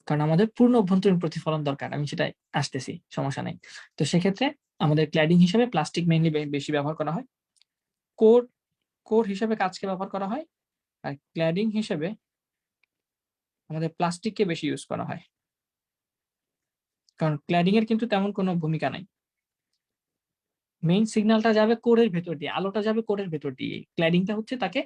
কারণ আমাদের পূর্ণ অভ্যন্তরীণ প্রতিফলন দরকার। আমি সেটাই আসতেছি, সমস্যা নেই। তো সেক্ষেত্রে আমাদের ক্ল্যাডিং হিসেবে প্লাস্টিক মেইনলি বেশি ব্যবহার করা হয়। কোর কোর হিসেবে কাজকে ব্যবহার করা হয়, আর ক্ল্যাডিং হিসেবে আমাদের প্লাস্টিককে বেশি ইউজ করা হয়। কারণ ক্ল্যাডিং এর কিন্তু তেমন কোনো ভূমিকা নাই। মেইন সিগন্যালটা যাবে কোরের ভেতর দিয়ে, আলোটা যাবে কোরের ভেতর দিয়ে। ক্ল্যাডিংটা হচ্ছে তাকে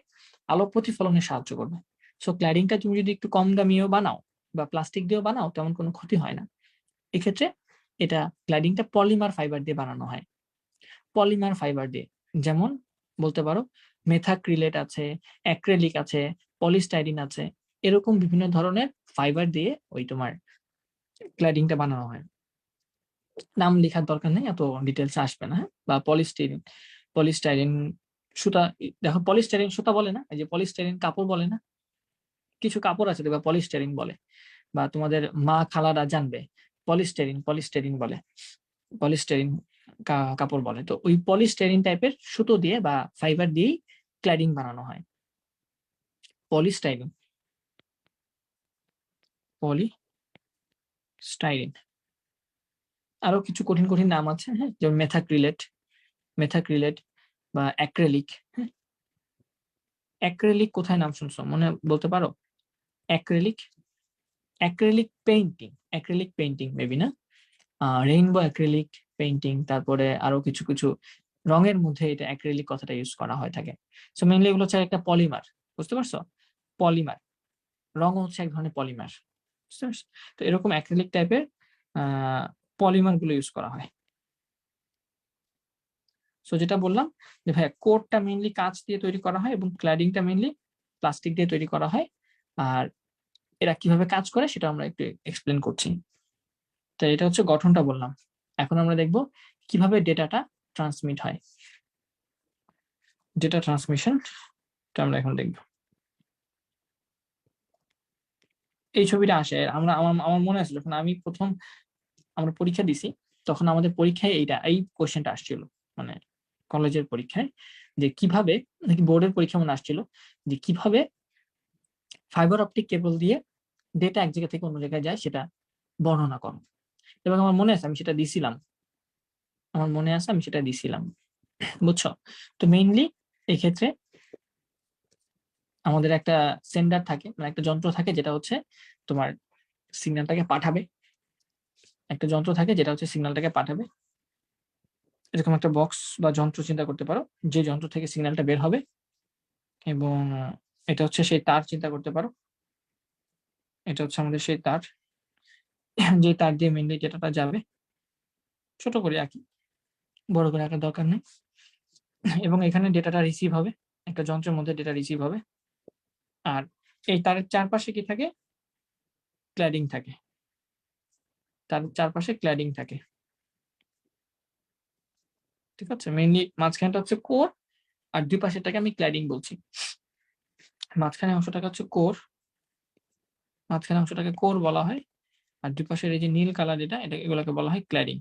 আলো প্রতিফলনে সাহায্য করবে। সো ক্ল্যাডিংটা তুমি যদি একটু কম দামিও বানাও বা প্লাস্টিক দিয়েও বানাও, তেমন কোনো ক্ষতি হয় না। এক্ষেত্রে এটা ক্ল্যাডিংটা পলিমার ফাইবার দিয়ে বানানো হয়। পলিমার ফাইবার দিয়ে, যেমন বলতে পারো মেথাক্রিলেট আছে, অ্যাক্রিলিক আছে, পলিস্টাইরিন আছে, এরকম বিভিন্ন ধরনের ফাইবার দিয়ে ওই তোমার ক্ল্যাডিংটা বানানো হয়। নাম লেখার দরকার নেই, এত ডিটেলস আসবে না। বা পলিস্টাইরিন, পলিস্টাইরিন সুতা, দেখো পলিস্টাইরিন সুতা বলে না, এই যে পলিস্টাইরিন কাপড় বলে না, কিছু কাপড় আছে দেখবা পলিস্টাইরিন বলে, বা তোমাদের মা খালারা জানবে পলিস্টাইরিন পলিস্টাইরিন বলে, পলিস্টাইরিন কাপড় বলে। তো ওই পলিস্টাইরিন টাইপের সুতো দিয়ে বা ফাইবার দিয়েই ক্ল্যাডিং বানানো হয়। পলিস্টাইরিন, পলিস্টাইরিন, আরো কিছু কঠিন কঠিন নাম আছে, হ্যাঁ, যেমন মেথাক্রিলেট, মেথাক্রিলেট বা অ্যাক্রেলিক। হ্যাঁ, অ্যাক্রেলিক কোথায় নাম শুনছো মনে বলতে পারো? Acrylic, acrylic painting, acrylic painting maybe না, রেইনবো অ্যাক্রেলিক পেইন্টিং, তারপরে আরো কিছু কিছু রঙের মধ্যে এটা অ্যাক্রেলিক কথাটা ইউজ করা হয় থাকে। সো মেইনলি এগুলো হচ্ছে একটা পলিমার, বুঝতে পারছো? পলিমার, রং হচ্ছে এক ধরনের পলিমার, বুঝতে পারছো? তো এরকম অ্যাক্রিলিক টাইপের পলিমার গুলো ইউজ করা হয়। সো যেটা বললাম যে ভাইয়া কোটটা মেইনলি কাঁচ দিয়ে তৈরি করা হয় এবং ক্ল্যাডিংটা মেইনলি প্লাস্টিক দিয়ে তৈরি করা হয়। আর এরা কিভাবে কাজ করে সেটা আমরা একটু এক্সপ্লেন করছি। তো এটা হচ্ছে গঠনটা বললাম। এখন আমরা দেখব কিভাবে ডেটাটা ট্রান্সমিট হয়। ডেটা ট্রান্সমিশন আমরা এখন দেখব। এই ছবিটা আসে, আমরা আমার আমার মনে আছে যখন আমি প্রথম আমরা পরীক্ষা দিছি, তখন আমাদের পরীক্ষায় এই কোশ্চেনটা আসছিল, মানে কলেজের পরীক্ষায়, যে কিভাবে, নাকি বোর্ডের পরীক্ষা মনে আসছিল, যে কিভাবে ফাইবার অপটিক কেবল দিয়ে ডেটা এক জায়গা থেকে অন্য জায়গায় যায় সেটা বর্ণনা করো। এবং আমার মনে আছে আমি সেটা দিছিলাম, আমার মনে আছে আমি সেটা দিছিলাম, বুঝছো? তো মেইনলি এক্ষেত্রে আমাদের একটা সেন্ডার থাকে, মানে একটা যন্ত্র থাকে যেটা হচ্ছে তোমার সিগন্যালটাকে পাঠাবে, একটা যন্ত্র থাকে যেটা হচ্ছে সিগন্যালটাকে পাঠাবে। এরকম একটা বক্স বা যন্ত্র চিন্তা করতে পারো, যে যন্ত্র থেকে সিগন্যালটা বের হবে, এবং এটা হচ্ছে সেই তার চিন্তা করতে পারো, এটা হচ্ছে আমাদের সেই তার, যে তার দিয়ে মেইনলি ডেটাটা যাবে। ছোট করে আঁকি, বড় করে আঁকার দরকার নেই। এবং এখানে ডেটাটা রিসিভ হবে, একটা যন্ত্রের মধ্যে ডেটা রিসিভ হবে। আর এই তারের চারপাশে কি থাকে? ক্ল্যাডিং থাকে, তার চারপাশে ক্ল্যাডিং থাকে, ঠিক আছে? মেইনলি মাঝখানটা হচ্ছে কোর, আর দুই পাশেরটাকে আমি ক্ল্যাডিং বলছি। মাঝখানে অংশটাকে হচ্ছে কোর, মাঝখানে অংশটাকে কোর বলা হয়, আর দুই পাশের এই যে নীল কালার যেটা, এটা এগুলোকে বলা হয় ক্ল্যাডিং,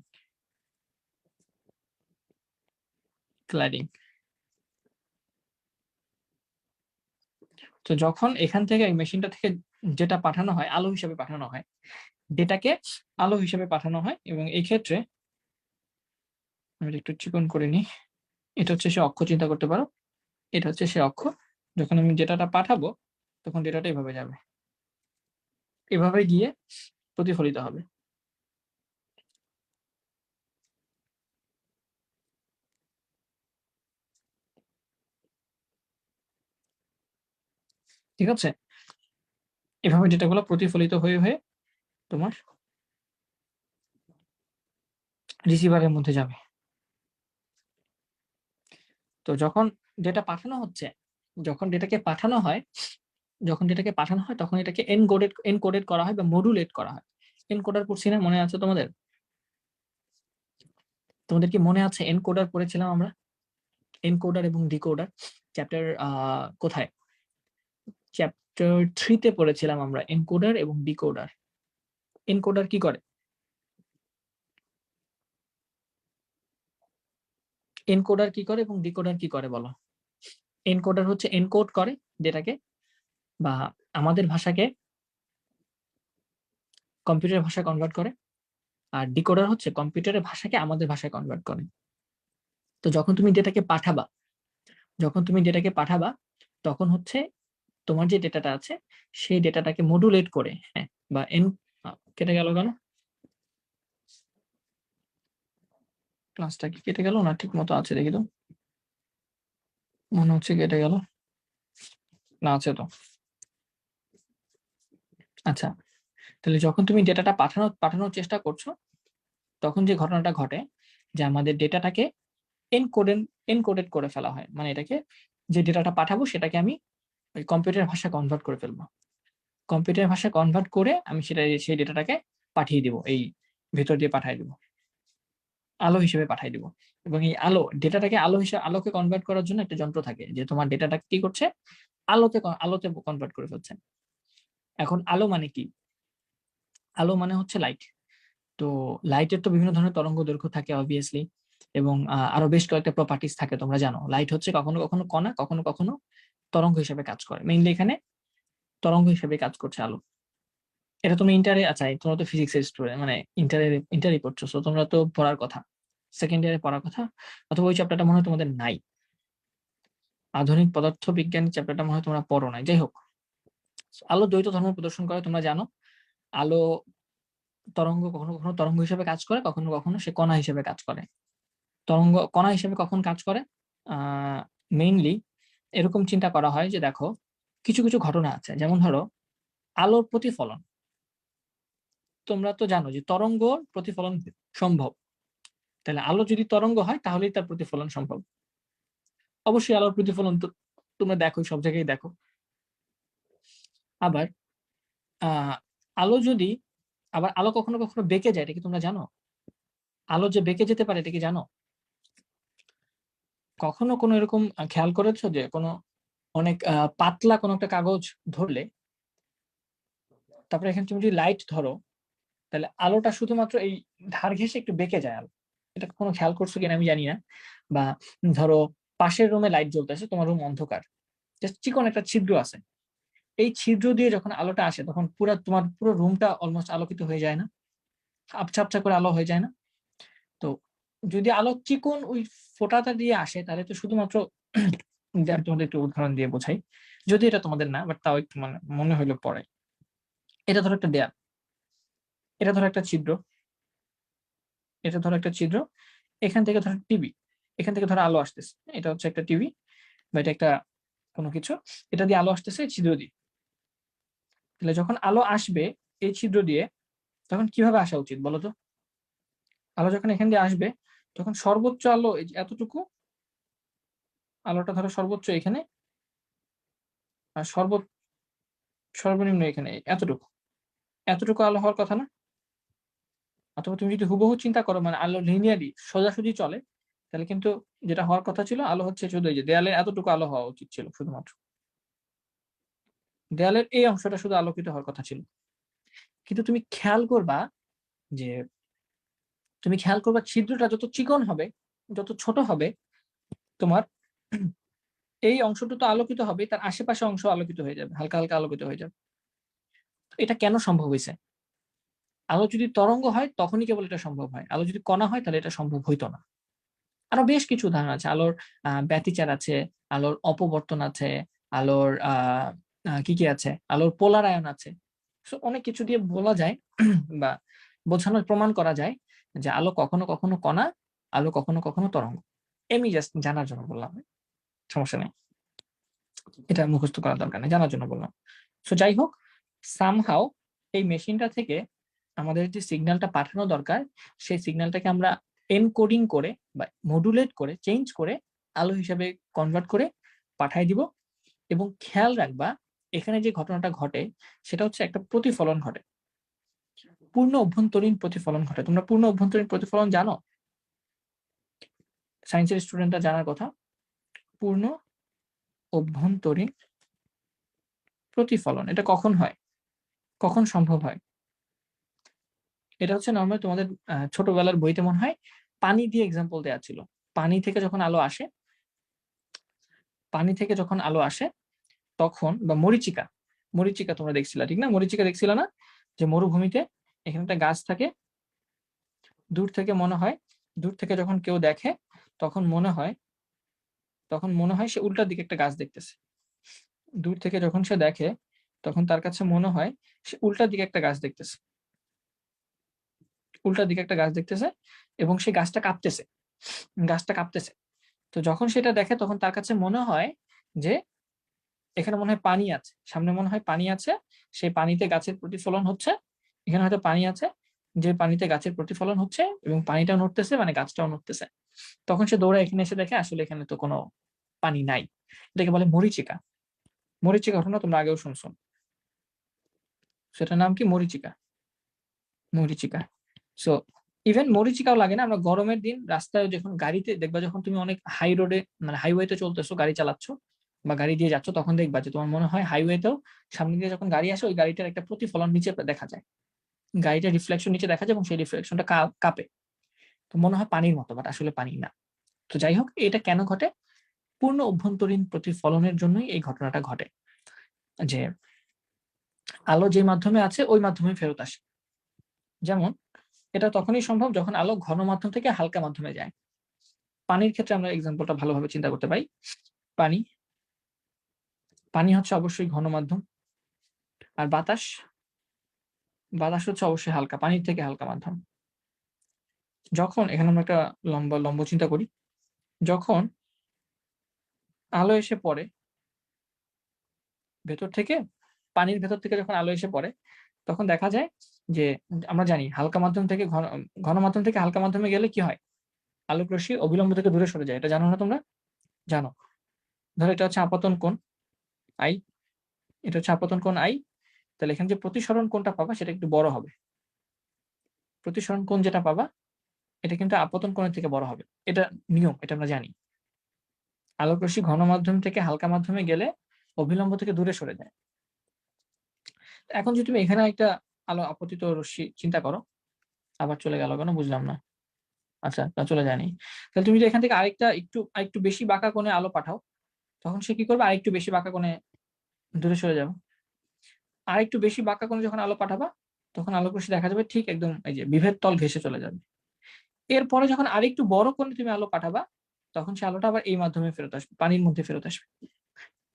ক্ল্যাডিং। তো যখন এখান থেকে এই মেশিনটা থেকে যেটা পাঠানো হয়, আলো হিসেবে পাঠানো হয়, ডেটাকে আলো হিসেবে পাঠানো হয়। এবং এই ক্ষেত্রে আমি একটু চিকন করে নিই, এটা হচ্ছে সে অক্ষ, চিন্তা করতে পারো, এটা হচ্ছে সে অক্ষ। যখন আমি ডেটাটা পাঠাবো তখন ডেটাটা এভাবে যাবে, এভাবে গিয়ে প্রতিফলিত হবে। ঠিক আছে? এভাবে ডেটাগুলো প্রতিফলিত হয়ে হয়ে তোমার রিসিভারের মধ্যে যাবে। তো যখন ডেটা পাঠানো হচ্ছে, যখন ডেটাকে পাঠানো হয়, যখন ডেটাকে পাঠানো হয় তখন এটাকে এনকোডেড করা হয় বা মডুলেট করা হয়। এনকোডার পড়ছি না, মনে আছে তোমাদের? তোমাদের কি মনে আছে এনকোডার পড়েছিলাম আমরা? এনকোডার এবং ডিকোডার চ্যাপ্টার কোথায়? চ্যাপ্টার 3 তে পড়েছিলাম আমরা এনকোডার এবং ডিকোডার। এনকোডার কি করে? এনকোডার কি করে এবং ডিকোডার কি করে বলো? এনকোডার হচ্ছে এনকোড করে ডেটাকে, বা আমাদের ভাষাকে কম্পিউটার ভাষায় কনভার্ট করে। আর ডিকোডার হচ্ছে কম্পিউটারের ভাষাকে আমাদের ভাষায় কনভার্ট করে। তো যখন তুমি ডেটাকে পাঠাবা, যখন তুমি ডেটাকে পাঠাবা তখন হচ্ছে তোমার যে ডেটাটা আছে সেই ডেটাটাকে মডুলেট করে, হ্যাঁ, বা কেটে গেল কেন? ক্লাসটা কি কেটে গেল না ঠিক মতো আছে? দেখি তো, মনে হচ্ছে কেটে গেল। না, আছে তো। আচ্ছা, তাহলে যখন তুমি ডেটাটা পাঠানোর চেষ্টা করছো তখন যে ঘটনাটা ঘটে যে আমাদের ডেটাটাকে এনকোডেড এনকোডেড করে ফেলা হয়। মানে এটাকে, যে ডেটাটা পাঠাবো সেটাকে আমি ওই কম্পিউটার ভাষায় কনভার্ট করে ফেলবো। কম্পিউটার ভাষায় কনভার্ট করে আমি সেই ডেটাটাকে পাঠিয়ে দিব, এই ভেতর দিয়ে পাঠিয়ে দিব, আলো হিসেবে পাঠিয়ে দিব। এবং এই ডেটাটাকে আলোকে কনভার্ট করার জন্য একটা যন্ত্র থাকে যে তোমার ডেটাটা কি করছে, আলোতে কনভার্ট করে ফেলছে। এখন আলো মানে কি? আলো মানে হচ্ছে লাইট। তো লাইটের তো বিভিন্ন ধরনের তরঙ্গ দৈর্ঘ্য থাকে অবভিয়াসলি, এবং আরো বেশ কয়েকটা প্রপার্টিস থাকে, তোমরা জানো। লাইট হচ্ছে কখনো কখনো কণা, কখনো কখনো তরঙ্গ হিসেবে কাজ করে। মেইনলি এখানে তরঙ্গ হিসেবে কাজ করছে আলো। এটা তুমি ইন্টারে, আচ্ছা তোমরা তো ফিজিক্সের স্টুডেন্ট, মানে ইন্টারে পড়ছো, তো তোমরা তো পড়ার কথা, সেকেন্ড ইয়ারে পড়ার কথা, অথবা ওই চ্যাপ্টারটা মনে হয় তোমাদের নাই। আধুনিক পদার্থ বিজ্ঞান চ্যাপ্টারটা মনে হয় তোমরা পড়ো নাই। যাই হোক, আলো দ্বৈত ধর্ম প্রদর্শন করে, তোমরা জানো। আলো তরঙ্গ কখনো কখনো তরঙ্গ হিসেবে কাজ করে, কখনো কখনো সে কণা হিসেবে কাজ করে। কণা হিসেবে কখন কাজ করে? মেইনলি এরকম চিন্তা করা হয় যে দেখো, কিছু কিছু ঘটনা আছে, যেমন ধরো আলোর প্রতিফলন। তোমরা তো জানো যে তরঙ্গ প্রতিফলন সম্ভব। তাহলে আলো যদি তরঙ্গ হয় তাহলেই তার প্রতিফলন সম্ভব। অবশ্যই আলোর প্রতিফলন তো তোমরা দেখো, সব জায়গায় দেখো। আবার আহ আলো যদি আলো কখনো কখনো বেঁকে যায়, এটা কি তোমরা জানো? আলো যে বেঁকে যেতে পারে এটা কি জানো? কখনো কোনো এরকম খেয়াল করেছো যে কোনো অনেক পাতলা কোনো একটা কাগজ ধরলে, তারপরে এখানে তুমি যদি লাইট ধরো, তাহলে আলোটা শুধুমাত্র এই ধার ঘেঁষে একটু বেঁকে যায় আলো। এটা কখনো খেয়াল করছো কিনা আমি জানি না। বা ধরো পাশের রুমে লাইট জ্বলতেছে, তোমার রুম অন্ধকার, জাস্ট চিকন একটা ছিদ্র আছে। এই ছিদ্র দিয়ে যখন আলোটা আসে তখন তোমার পুরো রুমটা অলমোস্ট আলোকিত হয়ে যায় না? আবছা আবছা করে আলো হয়ে যায় না? তো যদি আলো চিকন ওই ফোঁটাটা দিয়ে আসে তাহলে তো শুধুমাত্র আমি তোমাদের একটু উদাহরণ দিয়ে বোঝাই, যদি এটা তোমাদের না, বাট তাও একটু মানে মনে হইলো পরে। এটা ধরো একটা দেয়াল, এটা ধরো একটা ছিদ্র, এটা ধরো একটা ছিদ্র, এখান থেকে ধরো টিভি, এখান থেকে ধরো আলো আসতেছে, এটা হচ্ছে একটা টিভি বা এটা একটা কোনো কিছু, এটা দিয়ে আলো আসতেছে এই ছিদ্র দিয়ে। তাহলে যখন আলো আসবে এই ছিদ্র দিয়ে, তখন কিভাবে আসা উচিত বলো তো? আলো যখন এখান দিয়ে আসবে তখন সর্বোচ্চ আলো এই যে এতটুকু আলোটা ধরো সর্বোচ্চ এখানে, আর সর্বনিম্ন এখানে এতটুকু, এতটুকু আলো হওয়ার কথা না? অথবা তুমি যদি হুবহু চিন্তা করো, মানে আলো লিনিয়ারলি সোজাসুজি চলে, তাহলে কিন্তু যেটা হওয়ার কথা ছিল, আলো হচ্ছে শুধু এই যে দেয়ালে এতটুকু আলো হওয়া উচিত ছিল, শুধুমাত্র দেয়ালের এই অংশটা শুধু আলোকিত হওয়ার কথা ছিল। কিন্তু যে তুমি খেয়াল করবা ছিদ্রটা যত চিকন হবে, যত ছোট হবে, তোমার এই অংশটা তো আলোকিত হবে, তার আশেপাশে অংশ আলোকিত হয়ে যাবে, হালকা হালকা আলোকিত হয়ে যাবে। এটা কেন সম্ভব হয়েছে? আলো যদি তরঙ্গ হয় তখনই কেবল এটা সম্ভব হয়, আলো যদি কণা হয় তাহলে এটা সম্ভব হইতো না। আরো বেশ কিছু উদাহরণ আছে, আলোর ব্যতিচার আছে, আলোর অপবর্তন আছে, আলোর কি কি আছে, আলোর পোলারায়ন আছে। অনেক কিছু দিয়ে বলা যায় বা বোঝানোর প্রমাণ করা যায় যে আলো কখনো কখনো কণা, আলো কখনো কখনো তরঙ্গ। এমনি জাস্ট জানার জন্য বললাম, সমস্যা নেই, এটা মুখস্থ করার দরকার নেই, জানার জন্য বললাম। সো যাই হোক, সামহাও এই মেশিনটা থেকে আমাদের যে সিগন্যালটা পাঠানো দরকার, সেই সিগন্যালটাকে আমরা এনকোডিং করে বা মডুলেট করে চেঞ্জ করে আলো হিসাবে কনভার্ট করে পাঠাই দিব। এবং খেয়াল রাখবা, এখানে যে ঘটনাটা ঘটে সেটা হচ্ছে একটা প্রতিফলন ঘটে, পূর্ণ অভ্যন্তরীণ প্রতিফলন ঘটে। তোমরা পূর্ণ অভ্যন্তরীণ প্রতিফলন জানো? সায়েন্সের স্টুডেন্টরা জানার কথা। পূর্ণ অভ্যন্তরীণ প্রতিফলন এটা কখন হয়, কখন সম্ভব হয়? এটা হচ্ছে নরমালি তোমাদের ছোটবেলার বইতে মনে হয় পানি দিয়ে এক্সাম্পল দেওয়া ছিল। পানি থেকে যখন আলো আসে, পানি থেকে যখন আলো আসে তখন, বা মরীচিকা, মরীচিকা তোমরা দেখছিলা ঠিক না? মরীচিকা দেখছিলা না? যে মরুভূমিতে এখানে একটা গাছ থাকে, দূর থেকে মনে হয়, দূর থেকে যখন কেউ দেখে তখন মনে হয় তখন মনে হয় সে উল্টার দিকে একটা গাছ দেখতেছে। দূর থেকে যখন সে দেখে তখন তার কাছে মনে হয় সে উল্টার দিকে একটা গাছ দেখতেছে। উল্টার দিকে একটা গাছ দেখতেছে এবং সেই গাছটা কাঁপতেছে। গাছটা কাঁপতেছে। তো যখন সেটা দেখে তখন তার কাছে মনে হয় যে এখানে মনে হয় পানি আছে। সামনে মনে হয় পানি আছে। সেই পানিতে গাছের প্রতিফলন হচ্ছে। এখানে হয়তো পানি আছে। যে পানিতে গাছের প্রতিফলন হচ্ছে এবং পানিটাও নড়তেছে মানে গাছটাও নড়তেছে। তখন সে দৌড়ায় এখানে এসে দেখে আসলে এখানে তো কোনো পানি নাই। এটাকে বলে মরীচিকা। মরীচিকা ঘটনা তোমরা আগেও শুনছো। সেটার নাম কি? মরীচিকা। মরীচিকা। সো ইভেন মরীচিকাও লাগে না। আমরা গরমের দিন রাস্তায় যখন গাড়িতে দেখবা, যখন তুমি অনেক হাই রোডে মানে হাইওয়েতে চলতেছো, গাড়ি চালাচ্ছ বা গাড়ি দিয়ে যাচ্ছ, তখন দেখবা যে তোমার মনে হয় হাইওয়েতেও সামনে দিয়ে যখন গাড়ি আসে ওই গাড়িটার একটা প্রতিফলন নিচে দেখা যায়। গাড়িটার রিফ্লেকশন নিচে দেখা যায় এবং সেই রিফ্লেকশনটা কাঁপে। তো মনে হয় পানির মতো, বাট আসলে পানি না। তো যাই হোক, এটা কেন ঘটে? পূর্ণ অভ্যন্তরীণ প্রতিফলনের জন্যই এই ঘটনাটা ঘটে। যে আলো যে মাধ্যমে আছে ওই মাধ্যমে ফেরত আসে। যেমন এটা তখনই সম্ভব যখন আলো ঘন মাধ্যম থেকে হালকা মাধ্যমে যায়। পানির ক্ষেত্রে আমরা এক্সাম্পলটা ভালোভাবে চিন্তা করতে পারি। পানি পানি হচ্ছে অবশ্যই ঘন মাধ্যম। আর বাতাস বাতাস হচ্ছে অবশ্যই হালকা, পানির থেকে হালকা মাধ্যম। যখন এখানে আমরা একটা লম্ব চিন্তা করি, যখন আলো এসে পড়ে ভেতর থেকে, পানির ভেতর থেকে যখন আলো এসে পড়ে তখন দেখা যায় যে আমরা জানি হালকা মাধ্যম থেকে ঘন মাধ্যম থেকে হালকা মাধ্যমে গেলে কি হয়? আলোক রশ্মি অবিলম্ব থেকে দূরে সরে যায়। এটা জানো না তোমরা? জানো। ধরো এটা হচ্ছে আপতন কোণ আই, এটা হচ্ছে আপতন কোণ আই। তাহলে এখানে যে প্রতিসরণ কোণটা পাবা সেটা একটু বড় হবে। প্রতিসরণ কোণ যেটা পাবা এটা কিন্তু আপতন কোণের থেকে বড় হবে। এটা নিয়ম, এটা আমরা জানি। আলোক রশ্মি ঘন মাধ্যম থেকে হালকা মাধ্যমে গেলে অবিলম্ব থেকে দূরে সরে যায়। এখন যদি তুমি এখানে একটা আলো আপতিত রশ্মি চিন্তা করো, আবার চলে গেল কেন বুঝলাম না। আচ্ছা, তা চলে যায়নি। তাহলে তুমি যদি এখান থেকে আরেকটু বেশি বাঁকা কোণে আলো পাঠাও, তখন সে কি করবে? আরেকটু বেশি বাঁকা কোণে দূরে সরে যাবে। আরেকটু বেশি বাঁকা কোণে যখন আলো পাঠাবা তখন আলোক রশ্মি দেখা যাবে ঠিক একদম এই যে বিভেদ তল ঘেঁষে চলে যাবে। এরপরে যখন আরেকটু বড় কোণে তুমি আলো পাঠাবা তখন সে আলোটা আবার এই মাধ্যমে ফেরত আসবে, পানির মধ্যে ফেরত আসবে।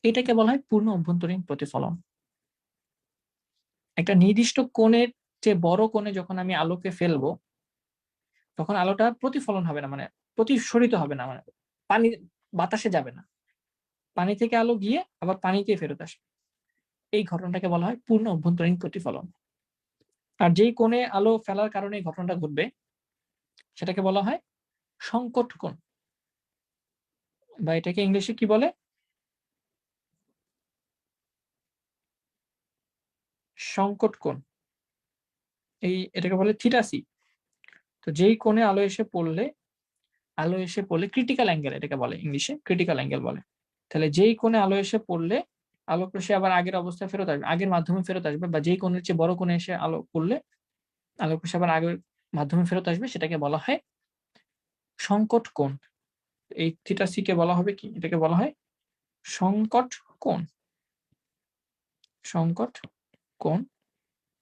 এটাকে বলা হয় পূর্ণ অভ্যন্তরীণ প্রতিফলন। একটা নির্দিষ্ট কোণের চেয়ে বড় কোণে যখন আমি আলোকে ফেলবো তখন আলোটা প্রতিফলন হবে না, মানে প্রতিসরিত হবে না, মানে পানি বাতাসে যাবে না। পানি থেকে আলো গিয়ে আবার পানিতেই ফেরত আসবে। এই ঘটনাটাকে বলা হয় পূর্ণ অভ্যন্তরীণ প্রতিফলন। আর যেই কোণে আলো ফেলার কারণে এই ঘটনাটা ঘটবে সেটাকে বলা হয় সংকট কোণ, বা এটাকে ইংলিশে কি বলে? সংকট কোণ। এটাকে বলে থিটা সি। তো যেই কোণে আলো এসে পড়লে ক্রিটিক্যাল অ্যাঙ্গেল এটাকে বলে, ইংলিশে ক্রিটিক্যাল অ্যাঙ্গেল বলে। তাহলে যেই কোণে আলো এসে পড়লে আলোক রশ্মি আবার আগের অবস্থায় ফেরত আসবে, আগের মাধ্যমে ফেরত আসবে, বা যেই কোণের চেয়ে বড় কোণে এসে আলো পড়লে আলোক রশ্মি আবার আগের মাধ্যমে ফেরত আসবে, সেটাকে বলা হয় সংকট কোণ। এই থিটা সি কে বলা হবে কি? এটাকে বলা হয় সংকট কোণ। সংকট কোণ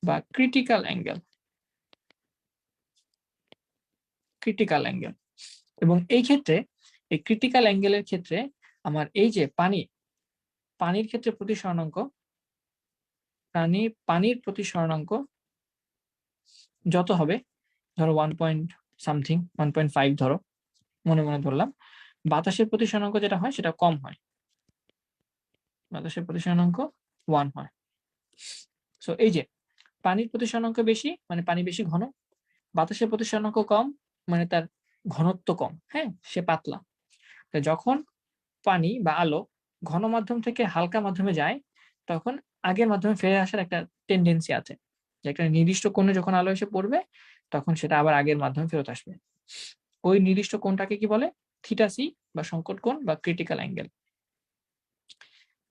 বা ক্রিটিক্যাল অ্যাঙ্গেল। Critical angle. এবং এই ক্ষেত্রে এই ক্রিটিক্যাল অ্যাঙ্গেলের ক্ষেত্রে আমার এই যে পানির ক্ষেত্রে প্রতিসরণাঙ্ক, পানির প্রতিসরণাঙ্ক যত হবে, ধরো 1.something 1.5 ধরো, মনে মনে ধরলাম। বাতাসের প্রতিসরণাঙ্ক যেটা হয় সেটা কম হয়। বাতাসের প্রতিসরণাঙ্ক 1 হয়। সো এই যে পানির প্রতিসরণাঙ্ক বেশি মানে পানি বেশি ঘন, বাতাসের প্রতিসরণাঙ্ক কম মানে তার ঘনত্ব কম, হ্যাঁ, সে পাতলা। যখন পানি বা আলো ঘন মাধ্যম থেকে হালকা মাধ্যমে যায় তখন আগের মাধ্যমে ফিরে আসার একটা টেন্ডেন্সি আছে, যে একটা নির্দিষ্ট কোণে যখন আলো এসে পড়বে তখন সেটা আবার আগের মাধ্যমে ফেরত আসবে। ওই নির্দিষ্ট কোণটাকে কি বলে? থিটা সি বা সংকট কোণ বা ক্রিটিক্যাল অ্যাঙ্গেল।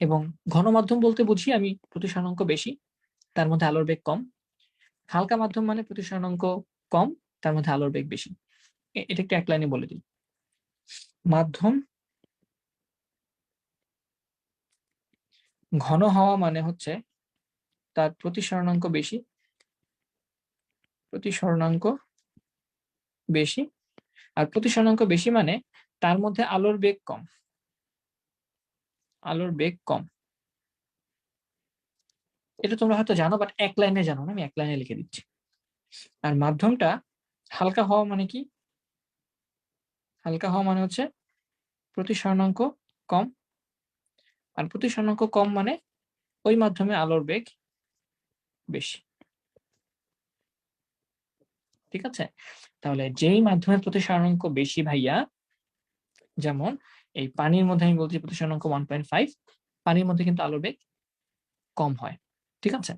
এবং ঘন মাধ্যম বলতে বুঝি আমি প্রতিসরণাঙ্ক বেশি, তার মধ্যে আলোর বেগ কম। হালকা মাধ্যম মানে প্রতিসরণাঙ্ক কম, তার মধ্যে আলোর বেগ বেশি। এটা একটু এক লাইনে বলে দিই। মাধ্যম ঘন হওয়া মানে হচ্ছে তার প্রতিসরণাঙ্ক বেশি, প্রতিসরণাঙ্ক বেশি। আর প্রতিসরণাঙ্ক বেশি মানে তার মধ্যে আলোর বেগ কম। আলোর বেগ কম। এটা তোমরা হয়তো জানো, বাট এক লাইনে জানো না, আমি এক লাইনে লিখে দিচ্ছি। আর মাধ্যমটা হালকা হওয়া মানে কি? হালকা হওয়া মানে হচ্ছে প্রতিসরণাঙ্ক কম, আর প্রতিসরণাঙ্ক কম মানে ওই মাধ্যমে আলোর বেগ বেশি। ঠিক আছে, তাহলে যেই মাধ্যমের প্রতিসরণাঙ্ক বেশি ভাইয়া, যেমন এই পানির মধ্যে আমি বলছি প্রতিসরণাঙ্ক 1.5, পানির মধ্যে কিন্তু আলোর বেগ কম হয়। ঠিক আছে,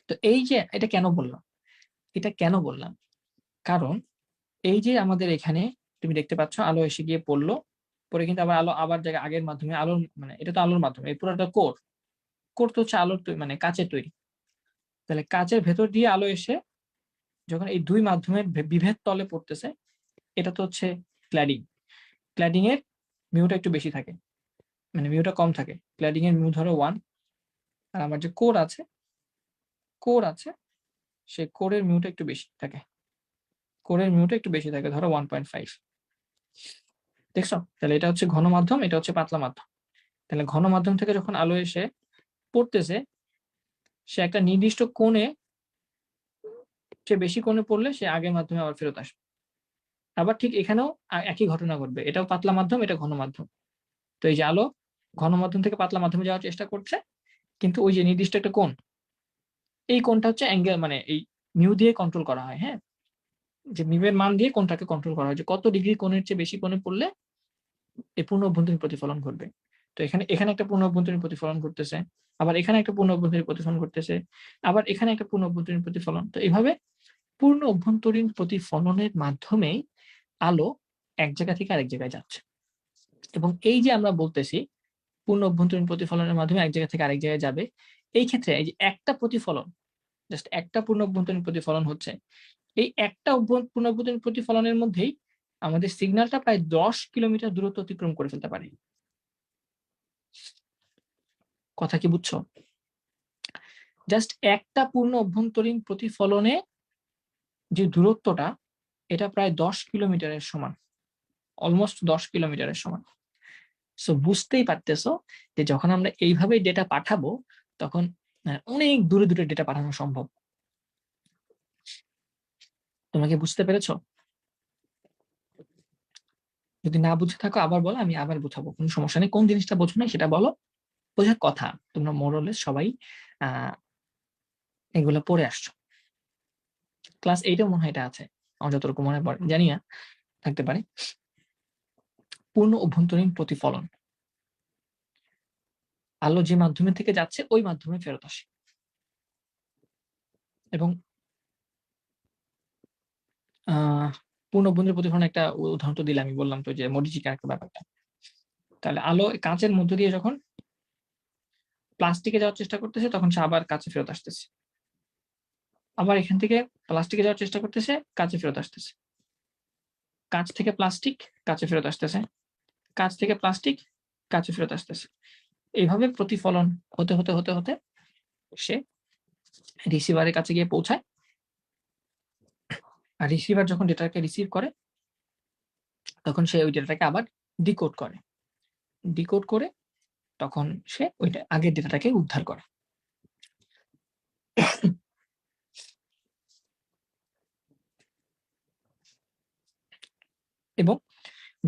তো এই যে এটা কেন বললাম, এটা কেন বললাম, কারণ এই যে আমাদের এখানে তুমি দেখতে পাচ্ছ আলো এসে গিয়ে পড়লো, পরে কিন্তু আবার আলো আবার জায়গায় আগের মাধ্যমে আলোর মানে এটা তো আলোর মাধ্যমে, এই পুরোটা কোর, কোর তো হচ্ছে আলোর মানে কাচের তৈরি। তাহলে কাচের ভেতর দিয়ে আলো এসে যখন এই দুই মাধ্যমের বিভেদ তলে পড়তেছে, এটা তো হচ্ছে ক্ল্যাডিং। ক্ল্যাডিং এর মিউটা একটু বেশি থাকে, মানে মিউটা কম থাকে। ক্ল্যাডিং এর মিউ ধরো 1, আর আমার যে কোর আছে, কোর আছে, সে কোরের মিউটা একটু বেশি থাকে, কোরের মিউটা একটু বেশি থাকে, ধরো 1.5। দেখছো, তাহলে এটা হচ্ছে ঘন মাধ্যম, এটা হচ্ছে পাতলা মাধ্যম। তাহলে ঘন মাধ্যম থেকে যখন আলো এসে পড়তেছে, সে একটা নির্দিষ্ট কোণে, সে বেশি কোণে পড়লে সে আগের মাধ্যমে আবার ফেরত আসবে। আবার ঠিক এখানেও একই ঘটনা ঘটবে, এটাও পাতলা মাধ্যম, এটা ঘন মাধ্যম। তো এই যে আলো ঘন মাধ্যম থেকে পাতলা মাধ্যমে যাওয়ার চেষ্টা করছে, কিন্তু ওই যে নির্দিষ্ট একটা কোণ, এই কোণটা হচ্ছে অ্যাঙ্গেল, মানে এই মিউ দিয়ে কন্ট্রোল করা হয়। হ্যাঁ, যে মিউয়ের মান দিয়ে কোণটাকে কন্ট্রোল করা হয়, যে কত ডিগ্রি কোণের চেয়ে বেশি কোণে পড়লে এই পূর্ণ অভ্যন্তরীণ প্রতিফলন ঘটবে। তো এখানে এখানে একটা পূর্ণ অভ্যন্তরীণ প্রতিফলন ঘটতেছে, আবার এখানে একটা পূর্ণ অভ্যন্তরীণ প্রতিফলন ঘটতেছে, আবার এখানে একটা পূর্ণ অভ্যন্তরীণ প্রতিফলন। তো এইভাবে পূর্ণ অভ্যন্তরীণ প্রতিফলনের মাধ্যমেই আলো এক জায়গা থেকে আরেক জায়গায় যাচ্ছে। এবং এই যে আমরা বলতেছি পূর্ণ অভ্যন্তরীণ প্রতিফলনের মাধ্যমে এক জায়গা থেকে আরেক জায়গায় যাবে, এই ক্ষেত্রে এই যে একটা প্রতিফলন, জাস্ট একটা পূর্ণ অভ্যন্তরীণ প্রতিফলন হচ্ছে, এই একটা পূর্ণ অভ্যন্তরীণ প্রতিফলনের মধ্যেই আমাদের সিগন্যালটা প্রায় 10 কিলোমিটার দূরত্ব অতিক্রম করে ফেলতে পারে। কথা কি বুঝছো? জাস্ট একটা পূর্ণ অভ্যন্তরীণ প্রতিফলনে যে দূরত্বটা, এটা প্রায় 10 কিলোমিটারের সমান, অলমোস্ট 10 কিলোমিটারের সমান। সো বুঝতেই পারতেছো যে যখন আমরা এইভাবে ডেটা পাঠাবো, তখন অনেক দূরে দূরে ডেটা পাঠানো সম্ভব। তোমাকে বুঝতে পেরেছো? যদি না বুঝে থাকো আবার বলো, আমি আবার বোঝাবো, কোনো সমস্যা নেই। কোন জিনিসটা বোঝো না সেটা বলো, বোঝার কথা। তোমরা মোরলেস সবাই এগুলো পড়ে আসছো, ক্লাস 8 মনে হয় এটা আছে, আমার যতটুকু মনে পড়ে, জানি না, থাকতে পারে। পূর্ণ অভ্যন্তরীণ প্রতিফলন, আলো যে মাধ্যমে থেকে যাচ্ছে ওই মাধ্যমে ফেরত আসে। এবং পূর্ণ অভ্যন্তরীণ প্রতিফলন একটা উদাহরণ তো দিলাম, আমি বললাম তো যে মরিচিকা একটা ব্যাপারটা। তাহলে আলো কাঁচের মধ্য দিয়ে যখন প্লাস্টিকে যাওয়ার চেষ্টা করতেছে, তখন সে আবার কাছে ফেরত আসতেছে, আবার এখান থেকে প্লাস্টিকে যাওয়ার চেষ্টা করতেছে, কাছে ফেরত আসতেছে, কাঁচ থেকে প্লাস্টিক, কাছে ফেরত আসতেছে, কাঁচ থেকে প্লাস্টিক, কাছে ফেরত আসতেছে। এইভাবে প্রতিফলন হতে হতে হতে হতে সে রিসিভারের কাছে গিয়ে পৌঁছায়। আর রিসিভার যখন ডেটাকে রিসিভ করে, তখন সে ওই ডেটাটাকে আবার ডিকোড করে, ডিকোড করে তখন সে ওইটা আগের ডেটাটাকে উদ্ধার করে। এবং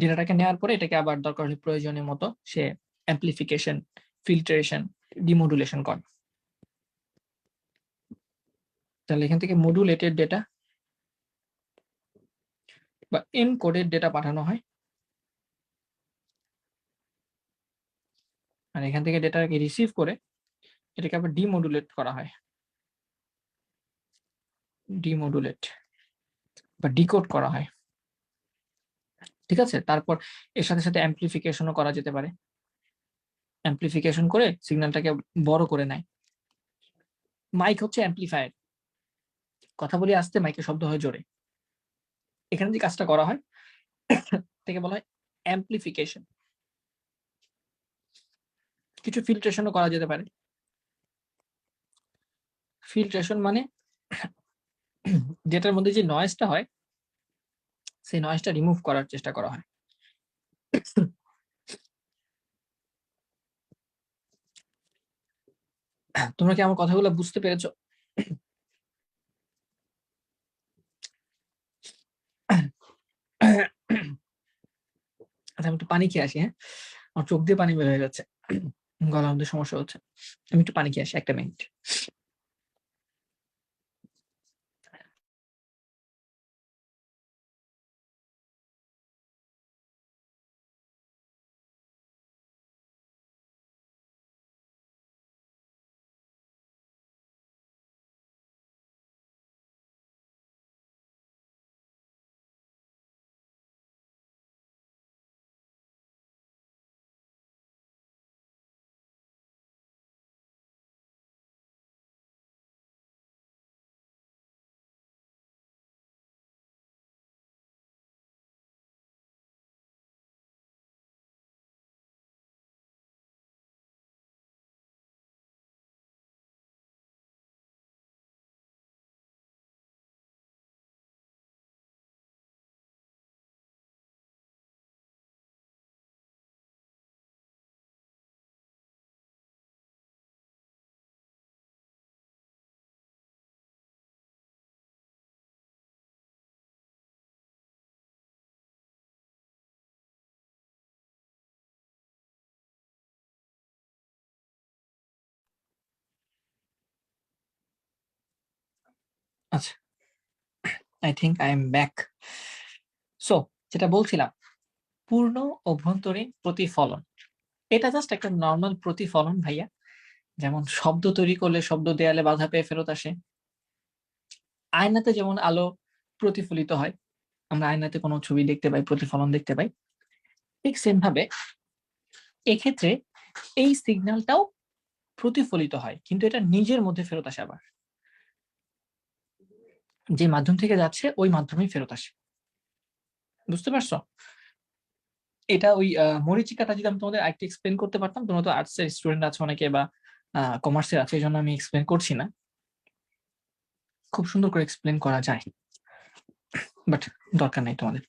ডেটাটাকে নেওয়ার পরে এটাকে আবার দরকার হলে প্রয়োজনের মতো সে অ্যাম্প্লিফিকেশন, ফিল্ট্রেশন, ডিমোডুলেশন করে। তাহলে এখান থেকে মডুলেটেড ডেটা বা এনকোডেড ডেটা পাঠানো হয়, আর এখান থেকে ডেটাকে রিসিভ করে এটাকে আবার ডিমোডুলেট করা হয়, ডিমোডুলেট বা ডিকোড করা হয়। ঠিক আছে, তারপর এর সাথে সাথে অ্যাম্প্লিফিকেশনও করা যেতে পারে, অ্যাম্প্লিফিকেশন করে সিগন্যালটাকে বড় করে নেয়। মাইক হচ্ছে অ্যাম্প্লিফায়ার, কথা বলি আসতে, মাইকে শব্দ হয় জোরে। এখানে যে কাজটা করা হয় থেকে বলা হয় অ্যাম্প্লিফিকেশন। কিছু ফিল্ট্রেশনও করা যেতে পারে। ফিল্ট্রেশন মানে যেটার মধ্যে যে নয়েজটা হয়, সেই নয়েজটা রিমুভ করার চেষ্টা করা হয়। তোমরা কি আমার কথাগুলো বুঝতে পেরেছো? আচ্ছা, আমি একটু পানি খেয়ে আসি, হ্যাঁ? আমার চোখ দিয়ে পানি বের হয়ে যাচ্ছে। গলার মধ্যে সমস্যা হচ্ছে। আমি একটু পানি খেয়ে আসি, ১ টা মিনিট। আচ্ছা, I think I am back. So যেটা বলছিলাম, পূর্ণ অভ্যন্তরীণ প্রতিফলন। এটা জাস্ট একটা নরমাল প্রতিফলন ভাইয়া। যেমন শব্দ তৈরি করলে শব্দ দেয়ালে বাধা পেয়ে ফেরত আসে। আয়নাতে যেমন আলো প্রতিফলিত হয়। আমরা আয়নাতে কোনো ছবি দেখতে পাই, প্রতিফলন দেখতে পাই। ঠিক সেম ভাবে এক্ষেত্রে এই সিগন্যালটাও প্রতিফলিত হয়। কিন্তু এটা নিজের মধ্যে ফেরত আসে আবার। যে মাধ্যম থেকে যাচ্ছে ওই মাধ্যমেই ফেরত আসে। বুঝতে পারছো? এটা ওই মরীচিকাটা যদি আমি তোমাদের আরেকটু এক্সপ্লেইন করতে পারতাম, তোমরা তো আর্টস এর স্টুডেন্ট আছো অনেকে বা কমার্সের আছে, এজন্য আমি এক্সপ্লেইন করছি না। খুব সুন্দর করে এক্সপ্লেইন করা যায়। বাট দরকার নাই তোমাদের।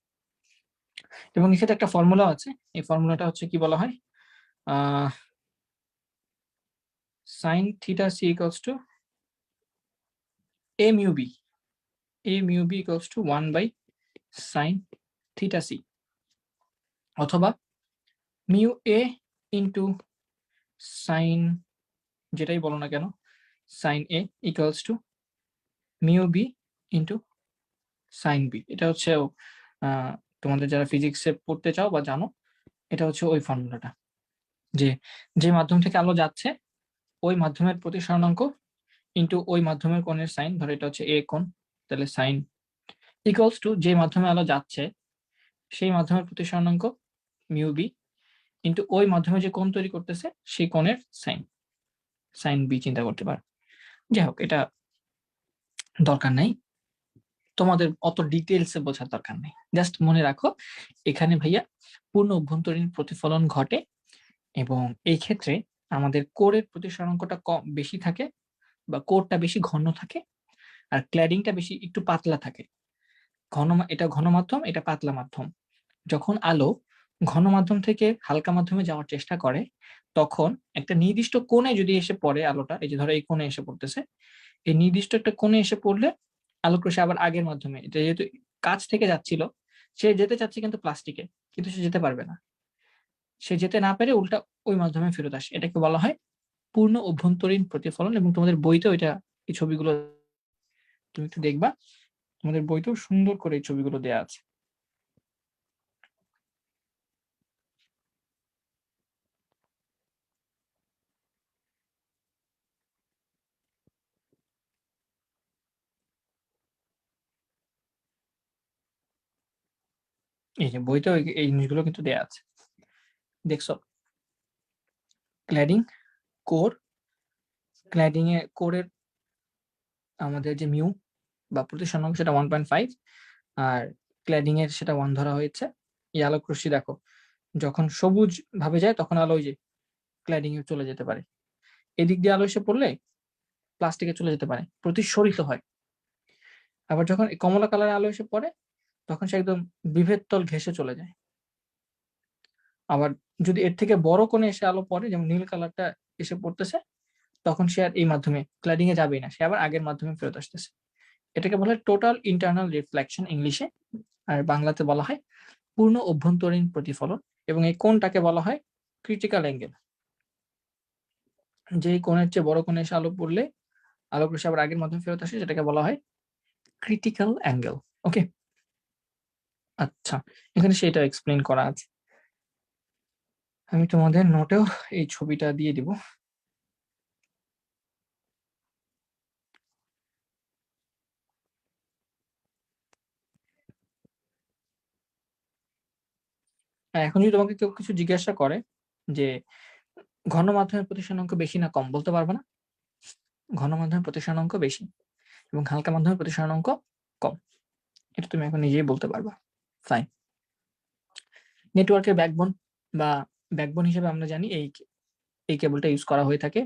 এবং এক্ষেত্রে একটা ফর্মুলা আছে। এই ফর্মুলাটা হচ্ছে কি বলা হয়? sin theta c equals to a mu b. a mu b equals to 1 by sin theta c, অথবা mu a into sin, যেটাই বলো না কেন, sin a equals to mu b into sin b। এটা হচ্ছে তোমাদের যারা ফিজিক্সে পড়তে চাও বা জানো, এটা হচ্ছে ওই ফর্মুলাটা। যে যে মাধ্যম থেকে আলো যাচ্ছে ওই মাধ্যমের প্রতিসরণাঙ্ক ইন্টু ওই মাধ্যমের কোণের সাইন, ধরো এটা হচ্ছে এ কোণ, তাহলে সাইন ইকুয়ালস টু যে মাধ্যমে আলো যাচ্ছে সেই মাধ্যমের প্রতিসরণাঙ্ক মিউ বি ইন্টু ওই মাধ্যমে যে কোণ তৈরি করতেছে সেই কোণের সাইন, সাইন বি চিন্তা করতে পারো। যাই হোক, এটা দরকার নাই, তোমাদের অত ডিটেলসে বোঝার দরকার নেই। জাস্ট মনে রাখো এখানে ভাইয়া পূর্ণ অভ্যন্তরীণ প্রতিফলন ঘটে এবং এই ক্ষেত্রে আমাদের কোরের প্রতিসরণাঙ্কটা কম বেশি থাকে বা কোরটা বেশি ঘন থাকে আর ক্ল্যাডিংটা বেশি একটু পাতলা থাকে। এটা ঘন মাধ্যম, এটা পাতলা মাধ্যম। যখন আলো ঘন মাধ্যম থেকে হালকা মাধ্যমে যাওয়ার চেষ্টা করে তখন একটা নির্দিষ্ট কোণে যদি এসে পড়ে আলোটা, এই যে ধরো এই কোণে এসে পড়তেছে, এই নির্দিষ্ট একটা কোণে এসে পড়লে আলোকরশ্মি আবার আগের মাধ্যমে, এটা যেহেতু কাছ থেকে যাচ্ছিল, সে যেতে চাচ্ছে কিন্তু প্লাস্টিকে, কিন্তু সে যেতে পারবে না। সে যেতে না পেরে উল্টা ওই মাধ্যমে ফেরত আসে। এটাকে বলা হয় পূর্ণ অভ্যন্তরীণ প্রতিফলন। এবং তোমাদের বইতেও এটা, এই ছবিগুলো তুমি একটু দেখবা, তোমাদের বইতেও সুন্দর করে এই ছবিগুলো দেয়া আছে। এই যে বইতেও এই জিনিসগুলো কিন্তু দেয়া আছে, দেখছো? ক্ল্যাডিং, কোর, ক্ল্যাডিং এ কোরের আমাদের যে মিউ বা প্রতিসরণাঙ্ক সেটা 1.5, আর ক্ল্যাডিং এর সেটা 1 ধরা হয়েছে। এই আলোক রশ্মি দেখো যখন সবুজ ভাবে যায় তখন আলো ওই যে ক্ল্যাডিং এ চলে যেতে পারে, এদিক দিয়ে আলো এসে পড়লে প্লাস্টিকে চলে যেতে পারে, প্রতিসরিত হয়। আবার যখন কমলা কালারের আলো এসে পড়ে তখন সে একদম বিভেদ তল ঘেঁষে চলে যায়। আবার যদি এর থেকে বড় কোণে এসে আলো পড়ে, যেমন নীল কালারটা এসে পড়তেছে, তখন সে আর এই মাধ্যমে ক্লাডিং এ যাবেই না, সে আবার আগের মাধ্যমে ফেরত আসতেছে। এটাকে বলা হয় টোটাল ইন্টারনাল রিফ্লেকশন ইংলিশে, আর বাংলাতে বলা হয় পূর্ণ অভ্যন্তরীণ প্রতিফলন। এবং এই কোণটাকে বলা হয় ক্রিটিক্যাল অ্যাঙ্গেল। যেই কোণের চেয়ে বড় কোণে এসে আলো পড়লে আলোক রশ্মি আবার আগের মাধ্যমে ফেরত আসে, সেটাকে বলা হয় ক্রিটিক্যাল অ্যাঙ্গেল। ওকে, আচ্ছা, এখানে সেটা এক্সপ্লেন করা আছে। আমি তোমাদের নোটেও এই ছবিটা দিয়ে দিব। এখন যদি তোমাকে কেউ কিছু জিজ্ঞাসা করে যে ঘন মাধ্যমের প্রতিসরানাঙ্ক বেশি না কম, বলতে পারবে না? ঘন মাধ্যমের প্রতিসরানাঙ্ক বেশি এবং হালকা মাধ্যমের প্রতিসরানাঙ্ক কম, এটা তুমি এখন নিজেই বলতে পারবা। ফাইন। নেটওয়ার্কের ব্যাকবোন বা ব্যাকবোন হিসেবে আমরা জানি এই কেবলটা ইউজ করা হয়ে থাকে।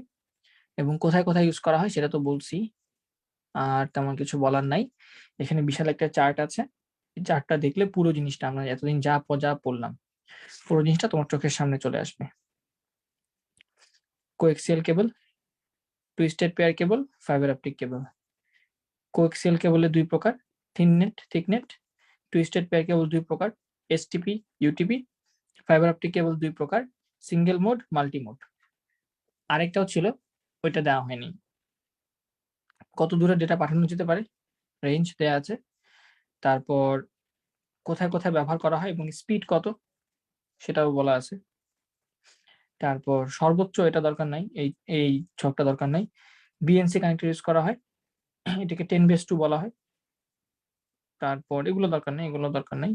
এবং কোথায় কোথায় ইউজ করা হয় সেটা তো বলছি, আর তেমন কিছু বলার নাই। এখানে বিশাল একটা চার্ট আছে, এই চার্টটা দেখলে পুরো জিনিসটা আমরা এতদিন যা পড়লাম পুরো জিনিসটা তোমার চোখের সামনে চলে আসবে। Coaxial cable, twisted pair cable, fibre optic cable. Coaxial কেবলের দুই প্রকার, thin net, thick net. Twisted pair cable দুই প্রকার, STP, UTP. Fibre optic cable দুই প্রকার, সিঙ্গেল মোড, মাল্টি মোড। আরেকটাও ছিল, ওইটা দেওয়া হয়নি। কত দূরে ডেটা পাঠানো যেতে পারে, রেঞ্জ দেয়া আছে। তারপর কোথায় কোথায় ব্যবহার করা হয় এবং স্পিড কত, সেটাও বলা আছে। তারপর সর্বোচ্চ, এটা দরকার নাই, এই ছকটা দরকার নাই। বিএনসি কানেক্টর ইউজ করা হয়, এটাকে 10 বেস 2 বলা হয়। তারপর এগুলো দরকার নেই, এগুলো দরকার নেই।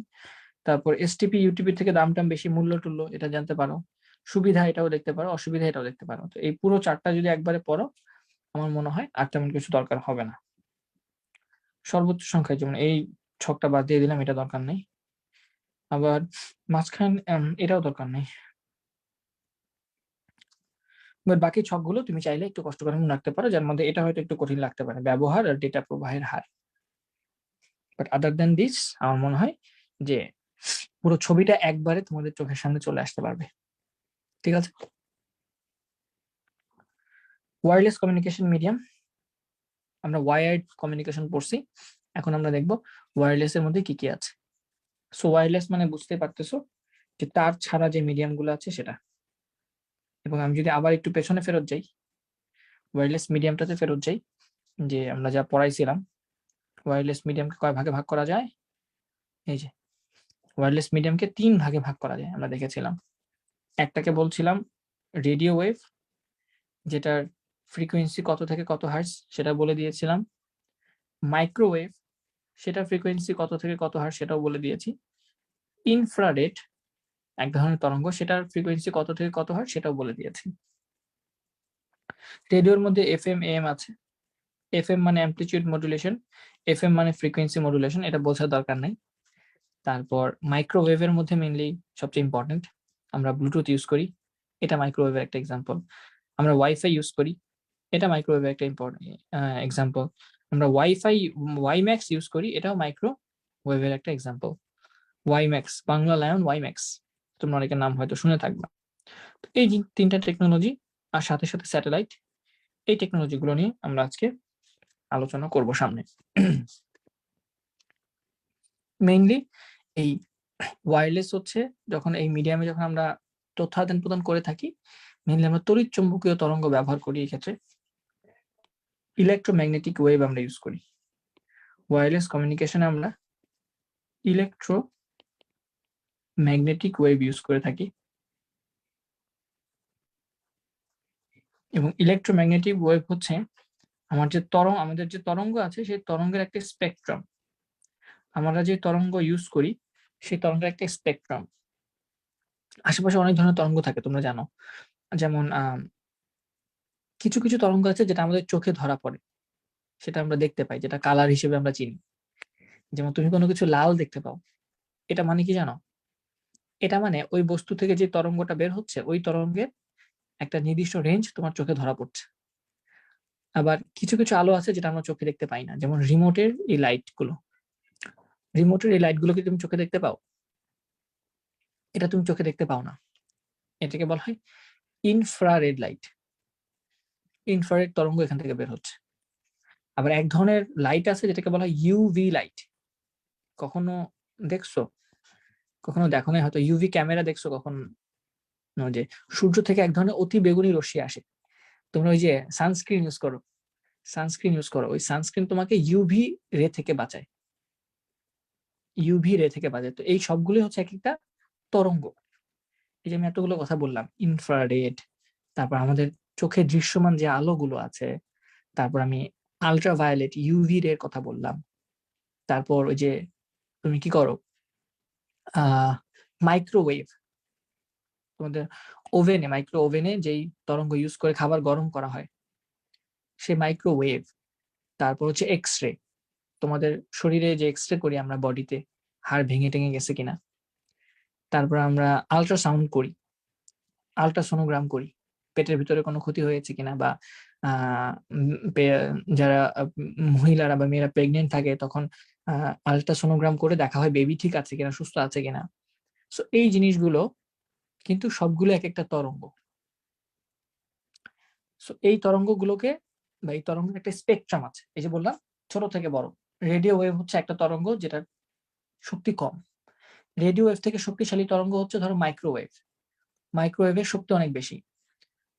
তারপর এসটিপি ইউটিপি থেকে দাম টাম বেশি, মূল্য টুল্য এটা জানতে পারো। সুবিধা এটাও দেখতে পারো, অসুবিধা এটাও দেখতে পারো। তো এই পুরো চারটা যদি একবারে পড়ো, আমার মনে হয় আর তেমন কিছু দরকার হবে না। সর্বোচ্চ সংখ্যায়, যেমন এই ছকটা বাদ দিয়ে দিলাম, এটা দরকার নেই। আবার মাঝখান এটাও দরকার নেই। বাট বাকি ছকগুলো তুমি চাইলে একটু কষ্ট করে মনে রাখতে পারো, যার মধ্যে এটা হয়তো একটু কঠিন লাগতে পারে, ব্যবহার আর ডেটা প্রবাহের হার। বাট আদার দ্যান দিস, আমার মনে হয় যে পুরো ছবিটা একবারে তোমাদের চোখের সামনে চলে আসতে পারবে। ঠিক আছে। ওয়্যারলেস কমিউনিকেশন মিডিয়াম, আমরা ওয়্যার্ড কমিউনিকেশন পড়ছি, এখন আমরা দেখব ওয়্যারলেস এর মধ্যে কি কি আছে। সো ওয়্যারলেস মানে বুঝতে পারতেছো যে তার ছাড়া যে মিডিয়াম গুলো আছে সেটা। এবং আমি যদি আবার একটু পেছনে ফেরত যাই, ওয়্যারলেস মিডিয়ামটাতে ফেরত যাই, যে আমরা যা পড়াইছিলাম, ওয়্যারলেস মিডিয়ামকে কয় ভাগে ভাগ করা যায়। এই যে ওয়্যারলেস মিডিয়ামকে 3 ভাগে ভাগ করা যায়, আমরা দেখেছিলাম। একটাকে বলছিলাম রেডিও ওয়েভ, যেটার ফ্রিকোয়েন্সি কত থেকে কত হার্টজ সেটা বলে দিয়েছিলাম। মাইক্রোওয়েভ, সেটা ফ্রিকোয়েন্সি কত থেকে কত হার্টজ সেটাও বলে দিয়েছি। ইনফ্রারেড, এক ধরনের তরঙ্গ, সেটার ফ্রিকোয়েন্সি কত থেকে কত হার্টজ সেটাও বলে দিয়েছি। রেডিওর মধ্যে এফএম এএম আছে। এফএম মানে অ্যামপ্লিটিউড মডুলেশন, এফএম মানে ফ্রিকোয়েন্সি মডুলেশন, এটা বোঝার দরকার নাই। তারপর মাইক্রোওয়েভের মধ্যে মেইনলি সবচেয়ে ইম্পর্টেন্ট আমরা ব্লুটুথ ইউজ করি, এটা মাইক্রোওয়েভের একটা এক্সাম্পল। আমরা ওয়াইফাই ইউজ করি, এটা মাইক্রোওয়েভের একটা ইম্পর্টেন্ট এক্সাম্পল। আমরা ওয়াইম্যাক্স ইউজ করি, এটাও মাইক্রোওয়েভের একটা example. WiMAX, Bangla lion WiMAX, তোমরা অনেকের নাম হয়তো শুনে থাকবে। তো এই তিনটা টেকনোলজি আর সাথে সাথে স্যাটেলাইট, এই টেকনোলজিগুলো নিয়ে আমরা আজকে আলোচনা করব সামনে। মেইনলি এই ওয়্যারলেস হচ্ছে, যখন এই মিডিয়ামে যখন আমরা তথ্য আদান প্রদান করে থাকি, মেইনলি আমরা তড়িৎ চুম্বকীয় তরঙ্গ ব্যবহার করি। এই ক্ষেত্রে ইলেকট্রোম্যাগনেটিক ওয়েভ আমরা ইউজ করি। ওয়্যারলেস কমিউনিকেশনে আমরা ইলেকট্রোম্যাগনেটিক ওয়েভ ইউজ করে থাকি। এবং ইলেকট্রোম্যাগনেটিক ওয়েভ হচ্ছে আমাদের যে তরঙ্গ আছে, সেই তরঙ্গের একটা স্পেকট্রাম। আমরা যে তরঙ্গ ইউজ করি সেই তরঙ্গের একটা স্পেকট্রাম। আশেপাশে অনেক ধরনের তরঙ্গ থাকে, তোমরা জানো। যেমন কিছু কিছু তরঙ্গ আছে যেটা আমাদের চোখে ধরা পড়ে, সেটা আমরা দেখতে পাই, যেটা কালার হিসেবে আমরা চিনি। যেমন তুমি কোনো কিছু লাল দেখতে পাও, এটা মানে কি জানো? এটা মানে ওই বস্তু থেকে যে তরঙ্গটা বের হচ্ছে, ওই তরঙ্গের একটা নির্দিষ্ট রেঞ্জ তোমার চোখে ধরা পড়ছে। আবার কিছু কিছু আলো আছে যেটা আমরা চোখে দেখতে পাই না, যেমন রিমোটের এই লাইটগুলো। রিমোটের এই লাইটগুলো কি তুমি চোখে দেখতে পাও? এটা তুমি চোখে দেখতে পাও না, এটাকে বলা হয় ইনফ্রারেড লাইট। ইনফ্রারেড তরঙ্গ এখান থেকে বের হচ্ছে। আবার এক ধরনের লাইট আছে যেটাকে বলা হয় ইউভি লাইট। কখনো দেখছো? কখনো দেখো না হয়তো ইউভি ক্যামেরা দেখছো কখন, যে সূর্য থেকে এক ধরনের অতি বেগুনি রশ্মি আসে। তোমরা ওই যে সানস্ক্রিন ইউজ করো, ওই সানস্ক্রিন তোমাকে ইউভি রে থেকে বাঁচায়, তো এই সবগুলোই হচ্ছে এক একটা তরঙ্গ। এই যে আমি এতগুলো কথা বললাম, ইনফ্রারেড, তারপর আমাদের চোখে দৃশ্যমান যে আলোগুলো আছে, তারপর আমি আল্ট্রাভায়োলেট ইউভি রে কথা বললাম, তারপর ওই যে তুমি কি করো মাইক্রোওয়েভ, তোমাদের মাইক্রো ওভেনে যেই তরঙ্গ ইউজ করে খাবার গরম করা হয় সে মাইক্রোওয়েভ। তারপর হচ্ছে এক্স রে, তোমাদের শরীরে যে এক্স রে করি আমরা বডিতে, হাড় ভেঙে টেঙে গেছে কিনা। তারপর আমরা আল্ট্রাসাউন্ড করি, আল্ট্রাসোনোগ্রাম করি, পেটের ভিতরে কোনো ক্ষতি হয়েছে কিনা, বা যারা মহিলারা বা মেয়েরা প্রেগনেন্ট থাকে তখন আল্ট্রাসোনোগ্রাম করে দেখা হয় বেবি ঠিক আছে কিনা, সুস্থ আছে কিনা। সো এই জিনিসগুলো কিন্তু সবগুলো এক একটা তরঙ্গ। সো এই তরঙ্গগুলোকে বা এই তরঙ্গের একটা স্পেকট্রাম আছে। এই যে বললাম ছোট থেকে বড়, রেডিও ওয়েভ হচ্ছে একটা তরঙ্গ যেটার শক্তি কম। রেডিও ওয়েভ থেকে শক্তিশালী তরঙ্গ হচ্ছে ধরো মাইক্রোওয়েভ, মাইক্রোওয়েভের শক্তি অনেক বেশি।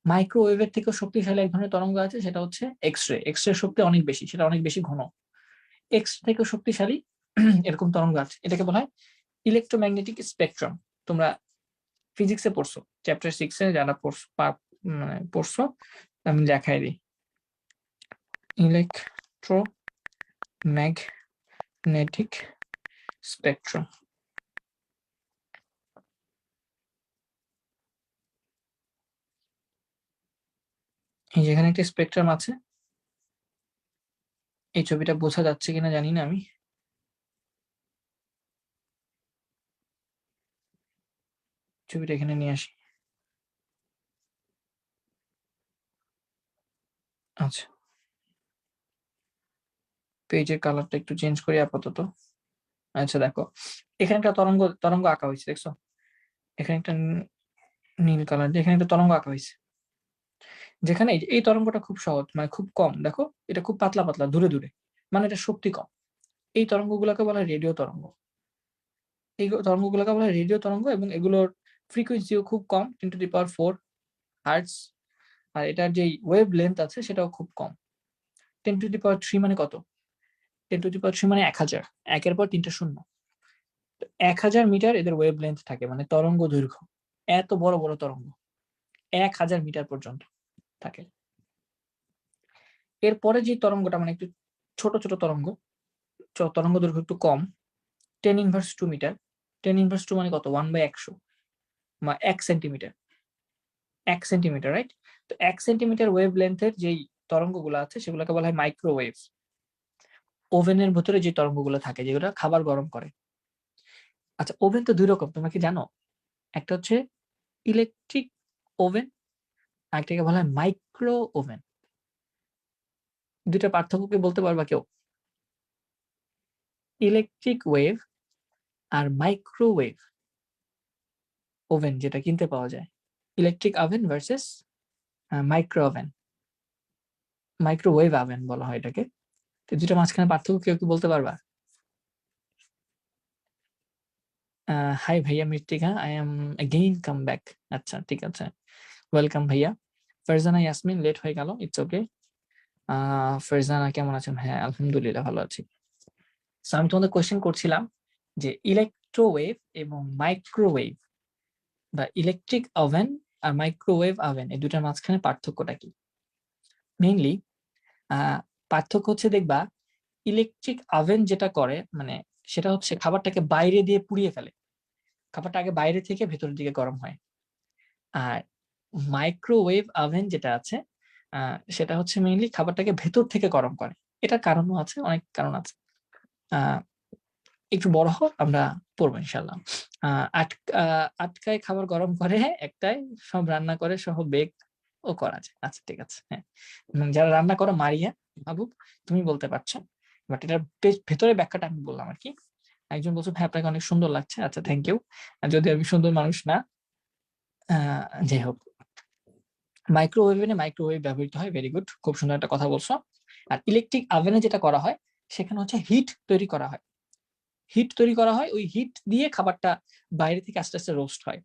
মাইক্রোওয়েভের থেকে শক্তিশালী এক ধরনের তরঙ্গ আছে সেটা হচ্ছে এক্স রে, এক্স রে শক্তি অনেক বেশি, সেটা অনেক বেশি ঘন। এক্স থেকে শক্তিশালী এরকম তরঙ্গ আছে, এটাকে বলা হয় ইলেকট্রোম্যাগনেটিক স্পেকট্রাম। তোমরা ফিজিক্সে পড়ছো, চ্যাপ্টার 6 এ যারা পড়ছো আমি দেখাই দিই। ইলেকট্রোম্যাগনেটিক স্পেকট্রাম, এই যেখানে একটা স্পেকট্রাম আছে, এই ছবিটা বোঝা যাচ্ছে কিনা জানি না আমি, ছবিটা এখানে নিয়ে আসি। আচ্ছা, পেজের কালারটা একটু চেঞ্জ করি আপাতত। আচ্ছা দেখো, এখানে একটা তরঙ্গ আঁকা হয়েছে, দেখছো? এখানে একটা নীল কালার দিয়ে এখানে একটা তরঙ্গ আঁকা হয়েছে, যেখানে এই তরঙ্গটা খুব সহজ, মানে খুব কম, দেখো এটা খুব পাতলা পাতলা দূরে দূরে, মানে এটা শক্তি কম। এই তরঙ্গগুলোকে বলা হয় রেডিও তরঙ্গ। এই তরঙ্গগুলোকে বলা হয় রেডিও তরঙ্গ, এবং এগুলোর ফ্রিকোয়েন্সিও খুব কম, 10⁴ হার্টস। আর এটার যে ওয়েভ লেন্থ আছে সেটাও খুব কম। 10⁻³ মানে কত? 10⁻³ মানে 1000, একের পর 3টা শূন্য। 1000 মিটার এদের ওয়েভ লেন্থ থাকে, মানে তরঙ্গ দৈর্ঘ্য। এত বড় বড় তরঙ্গ 1000 মিটার পর্যন্ত থাকে। এরপরে যে তরঙ্গটা মানে একটু ছোট ছোট তরঙ্গ, তরঙ্গ দৈর্ঘ্য একটু কম, 10⁻² মিটার। 10⁻² মানে কত? 1/100 বা 1 সেন্টিমিটার। 1 centimetre, right? তো 1 সেন্টিমিটার ওয়েভ লেন্থের যেই তরঙ্গগুলো আছে সেগুলোকে বলা হয় মাইক্রোওয়েভ। ওভেনের ভিতরে যে তরঙ্গগুলো থাকে যেগুলো খাবার গরম করে। আচ্ছা, ওভেন তো দুই রকম, তোমরা কি জানো? একটা হচ্ছে ইলেকট্রিক ওভেন, আরেকটাকে বলা হয় মাইক্রো ওভেন। দুইটা পার্থক্য কি বলতে পারবা কেউ? ইলেকট্রিক ওয়েভ আর মাইক্রোওয়েভ ওভেন যেটা কিনতে পাওয়া যায়, electric oven versus micro oven, microwave oven বলা হয় এটাকে। তো দুইটার মাঝখানে পার্থক্য কেউ কি বলতে পারবা? হাই ভাইয়া Mrittika, I am again come back. আচ্ছা ঠিক আছে, ওয়েলকাম ভাইয়া। ফারজানা ইয়াসমিন লেট হয়ে গেল, ইটস ওকে। ফারজানা কেমন আছেন? হ্যাঁ আলহামদুলিল্লাহ ভালো আছি। সো আমি তোমাদের কোয়েশ্চেন করছিলাম যে ইলেকট্রোওয়েভ এবং মাইক্রোওয়েভ, বা ইলেকট্রিক ওভেন আর মাইক্রোওয়েভ ওভেন, এই দুটার মাঝখানে পার্থক্যটা কি? মেইনলি পার্থক্য হচ্ছে দেখবা, ইলেকট্রিক ওভেন যেটা করে মানে সেটা হচ্ছে খাবারটাকে বাইরে দিয়ে পুড়িয়ে ফেলে, খাবারটা আগে বাইরে থেকে ভেতরের দিকে গরম হয়। আর মাইক্রোওয়েভ ওভেন যেটা আছে সেটা হচ্ছে মেইনলি খাবারটাকে ভেতর থেকে গরম করে। এটার কারণও আছে, অনেক কারণ আছে। একটু বড় হোক আমরা পড়বো ইনশাল্লাহ। আটকায় খাবার গরম করে, একটাই সব রান্না করে সহ বেক ও করা যায়। আচ্ছা ঠিক আছে, হ্যাঁ। যারা রান্না করো মারিয়া বাবু, তুমি বলতে পারছো, বাট এটার ভেতরে ব্যাখ্যাটা আমি বললাম আর কি। একজন বলছো ভাই আপনাকে অনেক সুন্দর লাগছে, আচ্ছা থ্যাংক ইউ। যদি আমি সুন্দর মানুষ না, যাই হোক। মাইক্রোওয়েভে মাইক্রোওয়েভ ব্যবহৃত হয়, ভেরি গুড, খুব সুন্দর একটা কথা বলছো। আর ইলেকট্রিক ওভেনে যেটা করা হয় সেখানে হচ্ছে হিট তৈরি করা হয়, ওই হিট দিয়ে খাবারটা বাইরে থেকে আস্তে আস্তে রোস্ট হয়।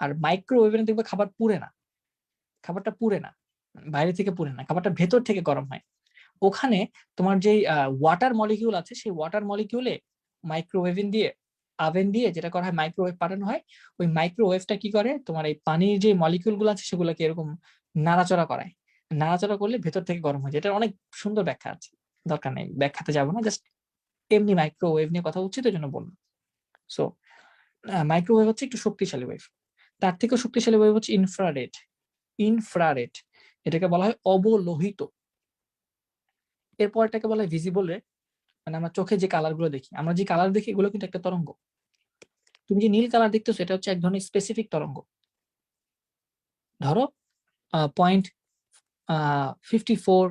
আর মাইক্রোওয়েভে দেখবে খাবারটা পুড়ে না, বাইরে থেকে পুড়ে না, খাবারটা ভেতর থেকে গরম হয়। ওখানে তোমার যে ওয়াটার মলিকিউল আছে সেই ওয়াটার মলিকিউলে ওভেন দিয়ে যেটা করা হয়, মাইক্রোওয়েভ পাঠানো হয়। ওই মাইক্রোওয়েভটা কি করে, তোমার এই পানির যে মলিকিউল গুলো আছে সেগুলোকে এরকম নাড়াচড়া করায়, নাড়াচড়া করলে ভেতর থেকে গরম হয়। এটা অনেক সুন্দর ব্যাখ্যা আছে, দরকার নেই ব্যাখ্যাতে যাবো না, জাস্ট এমনি মাইক্রোওয়েভ নিয়ে কথা হচ্ছে তো জন্য বললাম। সো মাইক্রোওয়েভ হচ্ছে একটু শক্তিশালী ওয়েভ। তার থেকেও শক্তিশালী ওয়েভ হচ্ছে ইনফ্রারেড। ইনফ্রারেড এটাকে বলা হয় অবলোহিত। এরপর এটাকে বলা হয় ভিজিবল রে, মানে আমরা চোখে যে কালার গুলো দেখি, আমরা যে কালার দেখি এগুলো কিন্তু একটা তরঙ্গ। তুমি যে নীল কালার দেখতেছো এটা হচ্ছে এক ধরনের স্পেসিফিক তরঙ্গ। ধরো 0.54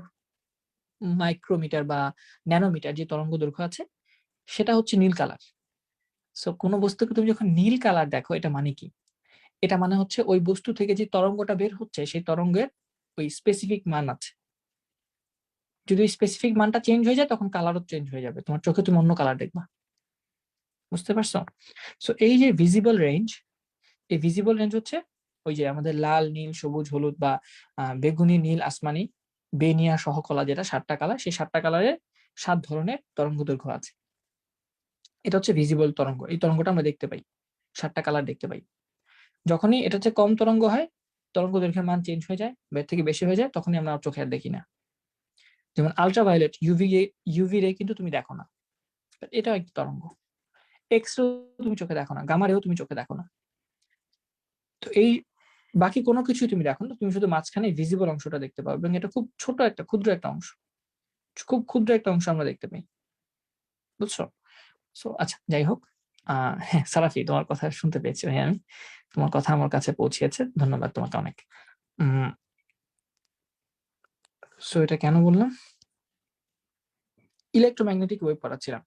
মাইক্রোমিটার বা ন্যানোমিটার যে তরঙ্গ দৈর্ঘ্য আছে সেটা হচ্ছে নীল কালার। সো কোনো বস্তুকে তুমি যখন নীল কালার দেখো এটা মানে কি, এটা মানে হচ্ছে ওই বস্তু থেকে যে তরঙ্গটা বের হচ্ছে সেই তরঙ্গের ওই স্পেসিফিক মান আছে। যদি ওই স্পেসিফিক মানটা চেঞ্জ হয়ে যায় তখন কালারও চেঞ্জ হয়ে যাবে, তোমার চোখে তুমি অন্য কালার দেখবা। বুঝতে পারছো? সো এই যে ভিজিবল রেঞ্জ, এই ভিজিবল রেঞ্জ হচ্ছে ওই যে আমাদের লাল, নীল, সবুজ, হলুদ বা বেগুনি, নীল, আসমানি, বেনিয়া সহ কলা, যেটা 7টা কালার, সেই 7টা কালারের 7 ধরনের তরঙ্গ দৈর্ঘ্য আছে। এটা হচ্ছে ভিজিবল তরঙ্গ। এই তরঙ্গটা আমরা দেখতে পাই, 7টা কালার দেখতে পাই। যখনই এটা হচ্ছে কম তরঙ্গ হয়, তরঙ্গ দৈর্ঘ্যের মান চেঞ্জ হয়ে যায়, বের থেকে বেশি হয়ে যায়, তখনই আমরা চোখে আর দেখি না। যেমন আলট্রাভায়োলেট, ইউভি রে কিন্তু তুমি দেখো না, এটাও একটি তরঙ্গ। এক্স রেও তুমি চোখে দেখো না, গামা রেও তুমি চোখে দেখো না। তো এই বাকি কোনো কিছুই তুমি দেখো না, তুমি শুধু মাঝখানে ভিজিবল অংশটা দেখতে পাবে, এবং এটা খুব ছোট একটা ক্ষুদ্র একটা অংশ, খুব ক্ষুদ্র একটা অংশ আমরা দেখতে পাই। বুঝছো? সো আচ্ছা, যাই হোক, হ্যাঁ সারাফি, তোমার কথা শুনতে পেয়েছি ভাই আমি, তোমার কথা আমার কাছে পৌঁছিয়েছে, ধন্যবাদ তোমাকে অনেক। সো এটা কেন বললাম, ইলেকট্রোম্যাগনেটিক ওয়েভ পড়াচ্ছিলাম।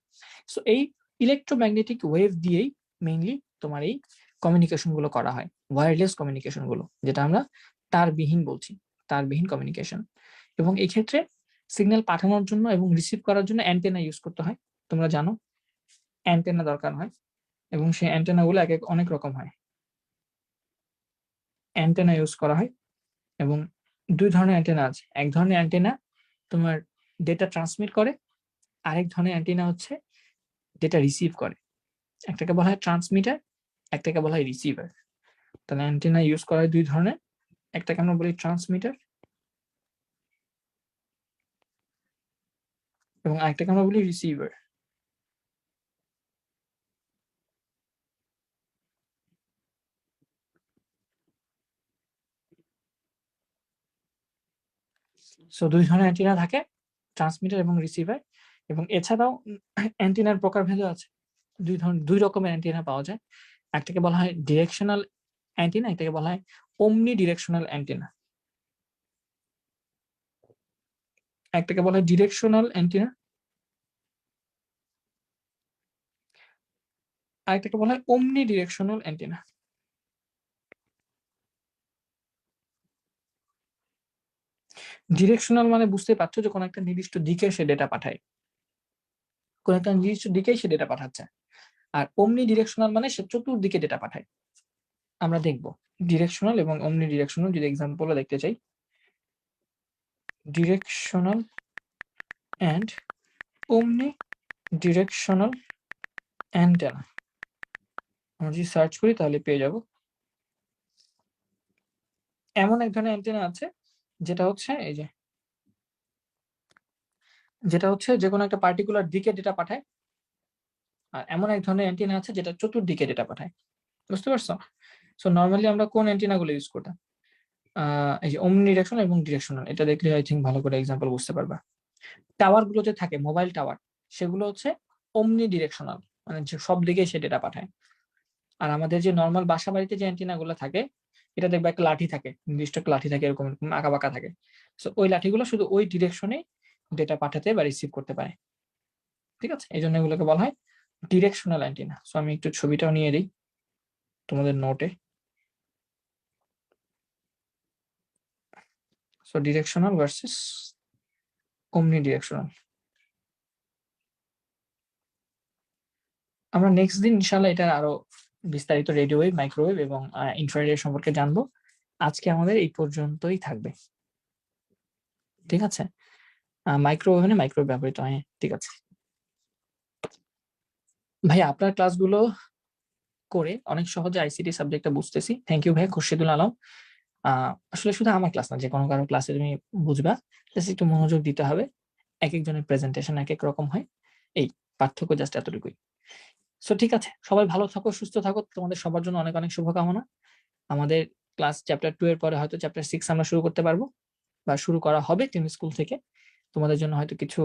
সো এই ইলেকট্রোম্যাগনেটিক ওয়েভ দিয়েই মেইনলি তোমার এই কমিউনিকেশন গুলো করা হয়, ওয়্যারলেস কমিউনিকেশন গুলো, যেটা আমরা তারবিহীন বলছি, তারবিহীন কমিউনিকেশন। এবং এই ক্ষেত্রে সিগন্যাল পাঠানোর জন্য এবং রিসিভ করার জন্য অ্যান্টেনা ইউজ করতে হয়। তোমরা জানো অ্যান্টেনা দরকার হয়, এবং সেই অ্যান্টেনা গুলো এক অনেক রকম হয়। অ্যান্টেনা ইউজ করা হয়, এবং 2 ধরনের অ্যান্টেনা আছে। এক ধরনের অ্যান্টেনা তোমার ডেটা ট্রান্সমিট করে, আরেক ধরনের অ্যান্টেনা হচ্ছে ডেটা রিসিভ করে। একটাকে বলা হয় ট্রান্সমিটার, একটাকে বলা হয় রিসিভার। তাহলে অ্যান্টেনা ইউজ করা হয় 2 ধরনের, একটাকে আমরা বলি ট্রান্সমিটার এবং আরেকটাকে আমরা বলি রিসিভার। সো 2 ধরনের অ্যান্টেনা থাকে, ট্রান্সমিটার এবং রিসিভার। এবং এছাড়াও অ্যান্টেনার প্রকারভেদ আছে। 2 রকমের অ্যান্টেনা পাওয়া যায়। একটাকে বলা হয় ডিরেকশনাল অ্যান্টেনা, একটাকে বলা হয় ওমনি ডিরেকশনাল অ্যান্টেনা। একটাকে বলা হয় ডিরেকশনাল অ্যান্টেনা, আরেকটাকে বলা হয় ওমনি ডিরেকশনাল অ্যান্টেনা। ডিরেকশনাল মানে বুঝতেই পারছো যে কোনো একটা নির্দিষ্ট দিকে সে ডেটা পাঠায়, কোনো একটা নির্দিষ্ট দিকেই সে ডেটা পাঠাচ্ছে। আর ওমনি ডিরেকশনাল মানে সে চতুর্দিকে ডেটা পাঠায়। আমরা দেখব ডিরেকশনাল এবং ওমনি ডিরেকশনাল, যদি এক্সাম্পল দেখতে চাই, ডিরেকশনাল অ্যান্ড ওমনি ডিরেকশনাল অ্যান্টেনা। আমরা যদি সার্চ করি তাহলে পেয়ে যাব। এমন এক ধরনের অ্যান্টেনা আছে যেটা হচ্ছে এই যে, যেটা হচ্ছে যে কোনো একটা পার্টিকুলার দিকে ডেটা পাঠায়, আর এমন এক ধরনের অ্যান্টেনা আছে যেটা চতুর্দিকে ডেটা পাঠায়। বুঝতে পারছো? সো নরমালি আমরা কোন অ্যান্টেনা গুলো ইউজ করতাম, এই যে ওমনি ডিরেকশনাল এবং ডিরেকশনাল, এটা দেখলে আই থিঙ্ক ভালো করে এক্সাম্পল বুঝতে পারবা। টাওয়ার গুলো যে থাকে, মোবাইল টাওয়ার, সেগুলো হচ্ছে ওমনি ডিরেকশনাল, মানে সব দিকে সে ডেটা পাঠায়। আর আমাদের যে নর্মাল বাসা বাড়িতে যে অ্যান্টেনা গুলো থাকে, এটা দেখবে একটা লাঠি থাকে, নির্দিষ্ট একটা লাঠি থাকে, এরকম আঁকা বাঁকা থাকে। সো ওই লাঠিগুলো শুধু ওই ডিরেকশনে ডেটা পাঠাতে বা রিসিভ করতে পারে। ঠিক আছে, এই জন্য এগুলোকে বলা হয় ডিরেকশনাল অ্যান্টেনা। সো আমি একটু ছবিটাও নিয়ে দিই তোমাদের নোটে। So directional versus omnidirectional। আমরা নেক্সট দিন ইনশাআল্লাহ এটা আরো বিস্তারিত রেডিও ওয়েভ, মাইক্রোওয়েভ এবং ইনফ্রারেড সম্পর্কে জানবো। আজকে আমাদের এই পর্যন্তই থাকবে। ঠিক আছে? মাইক্রোওভেনে মাইক্রোওয়েভ ব্যবহৃত হয়। ঠিক আছে। ভাইয়া আপনার ক্লাসগুলো করে অনেক সহজে আইসিটি সাবজেক্টটা বুঝতেছি। থ্যাংক ইউ ভাইয়া খুরশিদুল আলম। আসলে শুধু আমার ক্লাস না, যেকোনো কারো ক্লাসে তুমি বুঝবা। জাস্ট একটু মনোযোগ দিতে হবে। একেকজনের প্রেজেন্টেশন একেক রকম হয়। এই পার্থক্য জাস্ট এতটুকুই। সো ঠিক আছে। সবাই ভালো থাকো, সুস্থ থাকো। তোমাদের সবার জন্য অনেক, অনেক শুভকামনা। আমাদের ক্লাস চ্যাপ্টার 2 এর পরে হয়তো চ্যাপ্টার 6 আমরা শুরু করতে পারবো বা শুরু করা হবে টিম স্কুল থেকে। তোমাদের জন্য হয়তো কিছু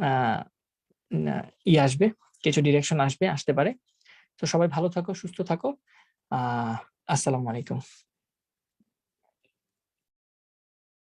আ না আসবে, কিছু ডিরেকশন আসতে পারে। তো সবাই ভালো থাকো, সুস্থ থাকো। আ আসসালামু আলাইকুম।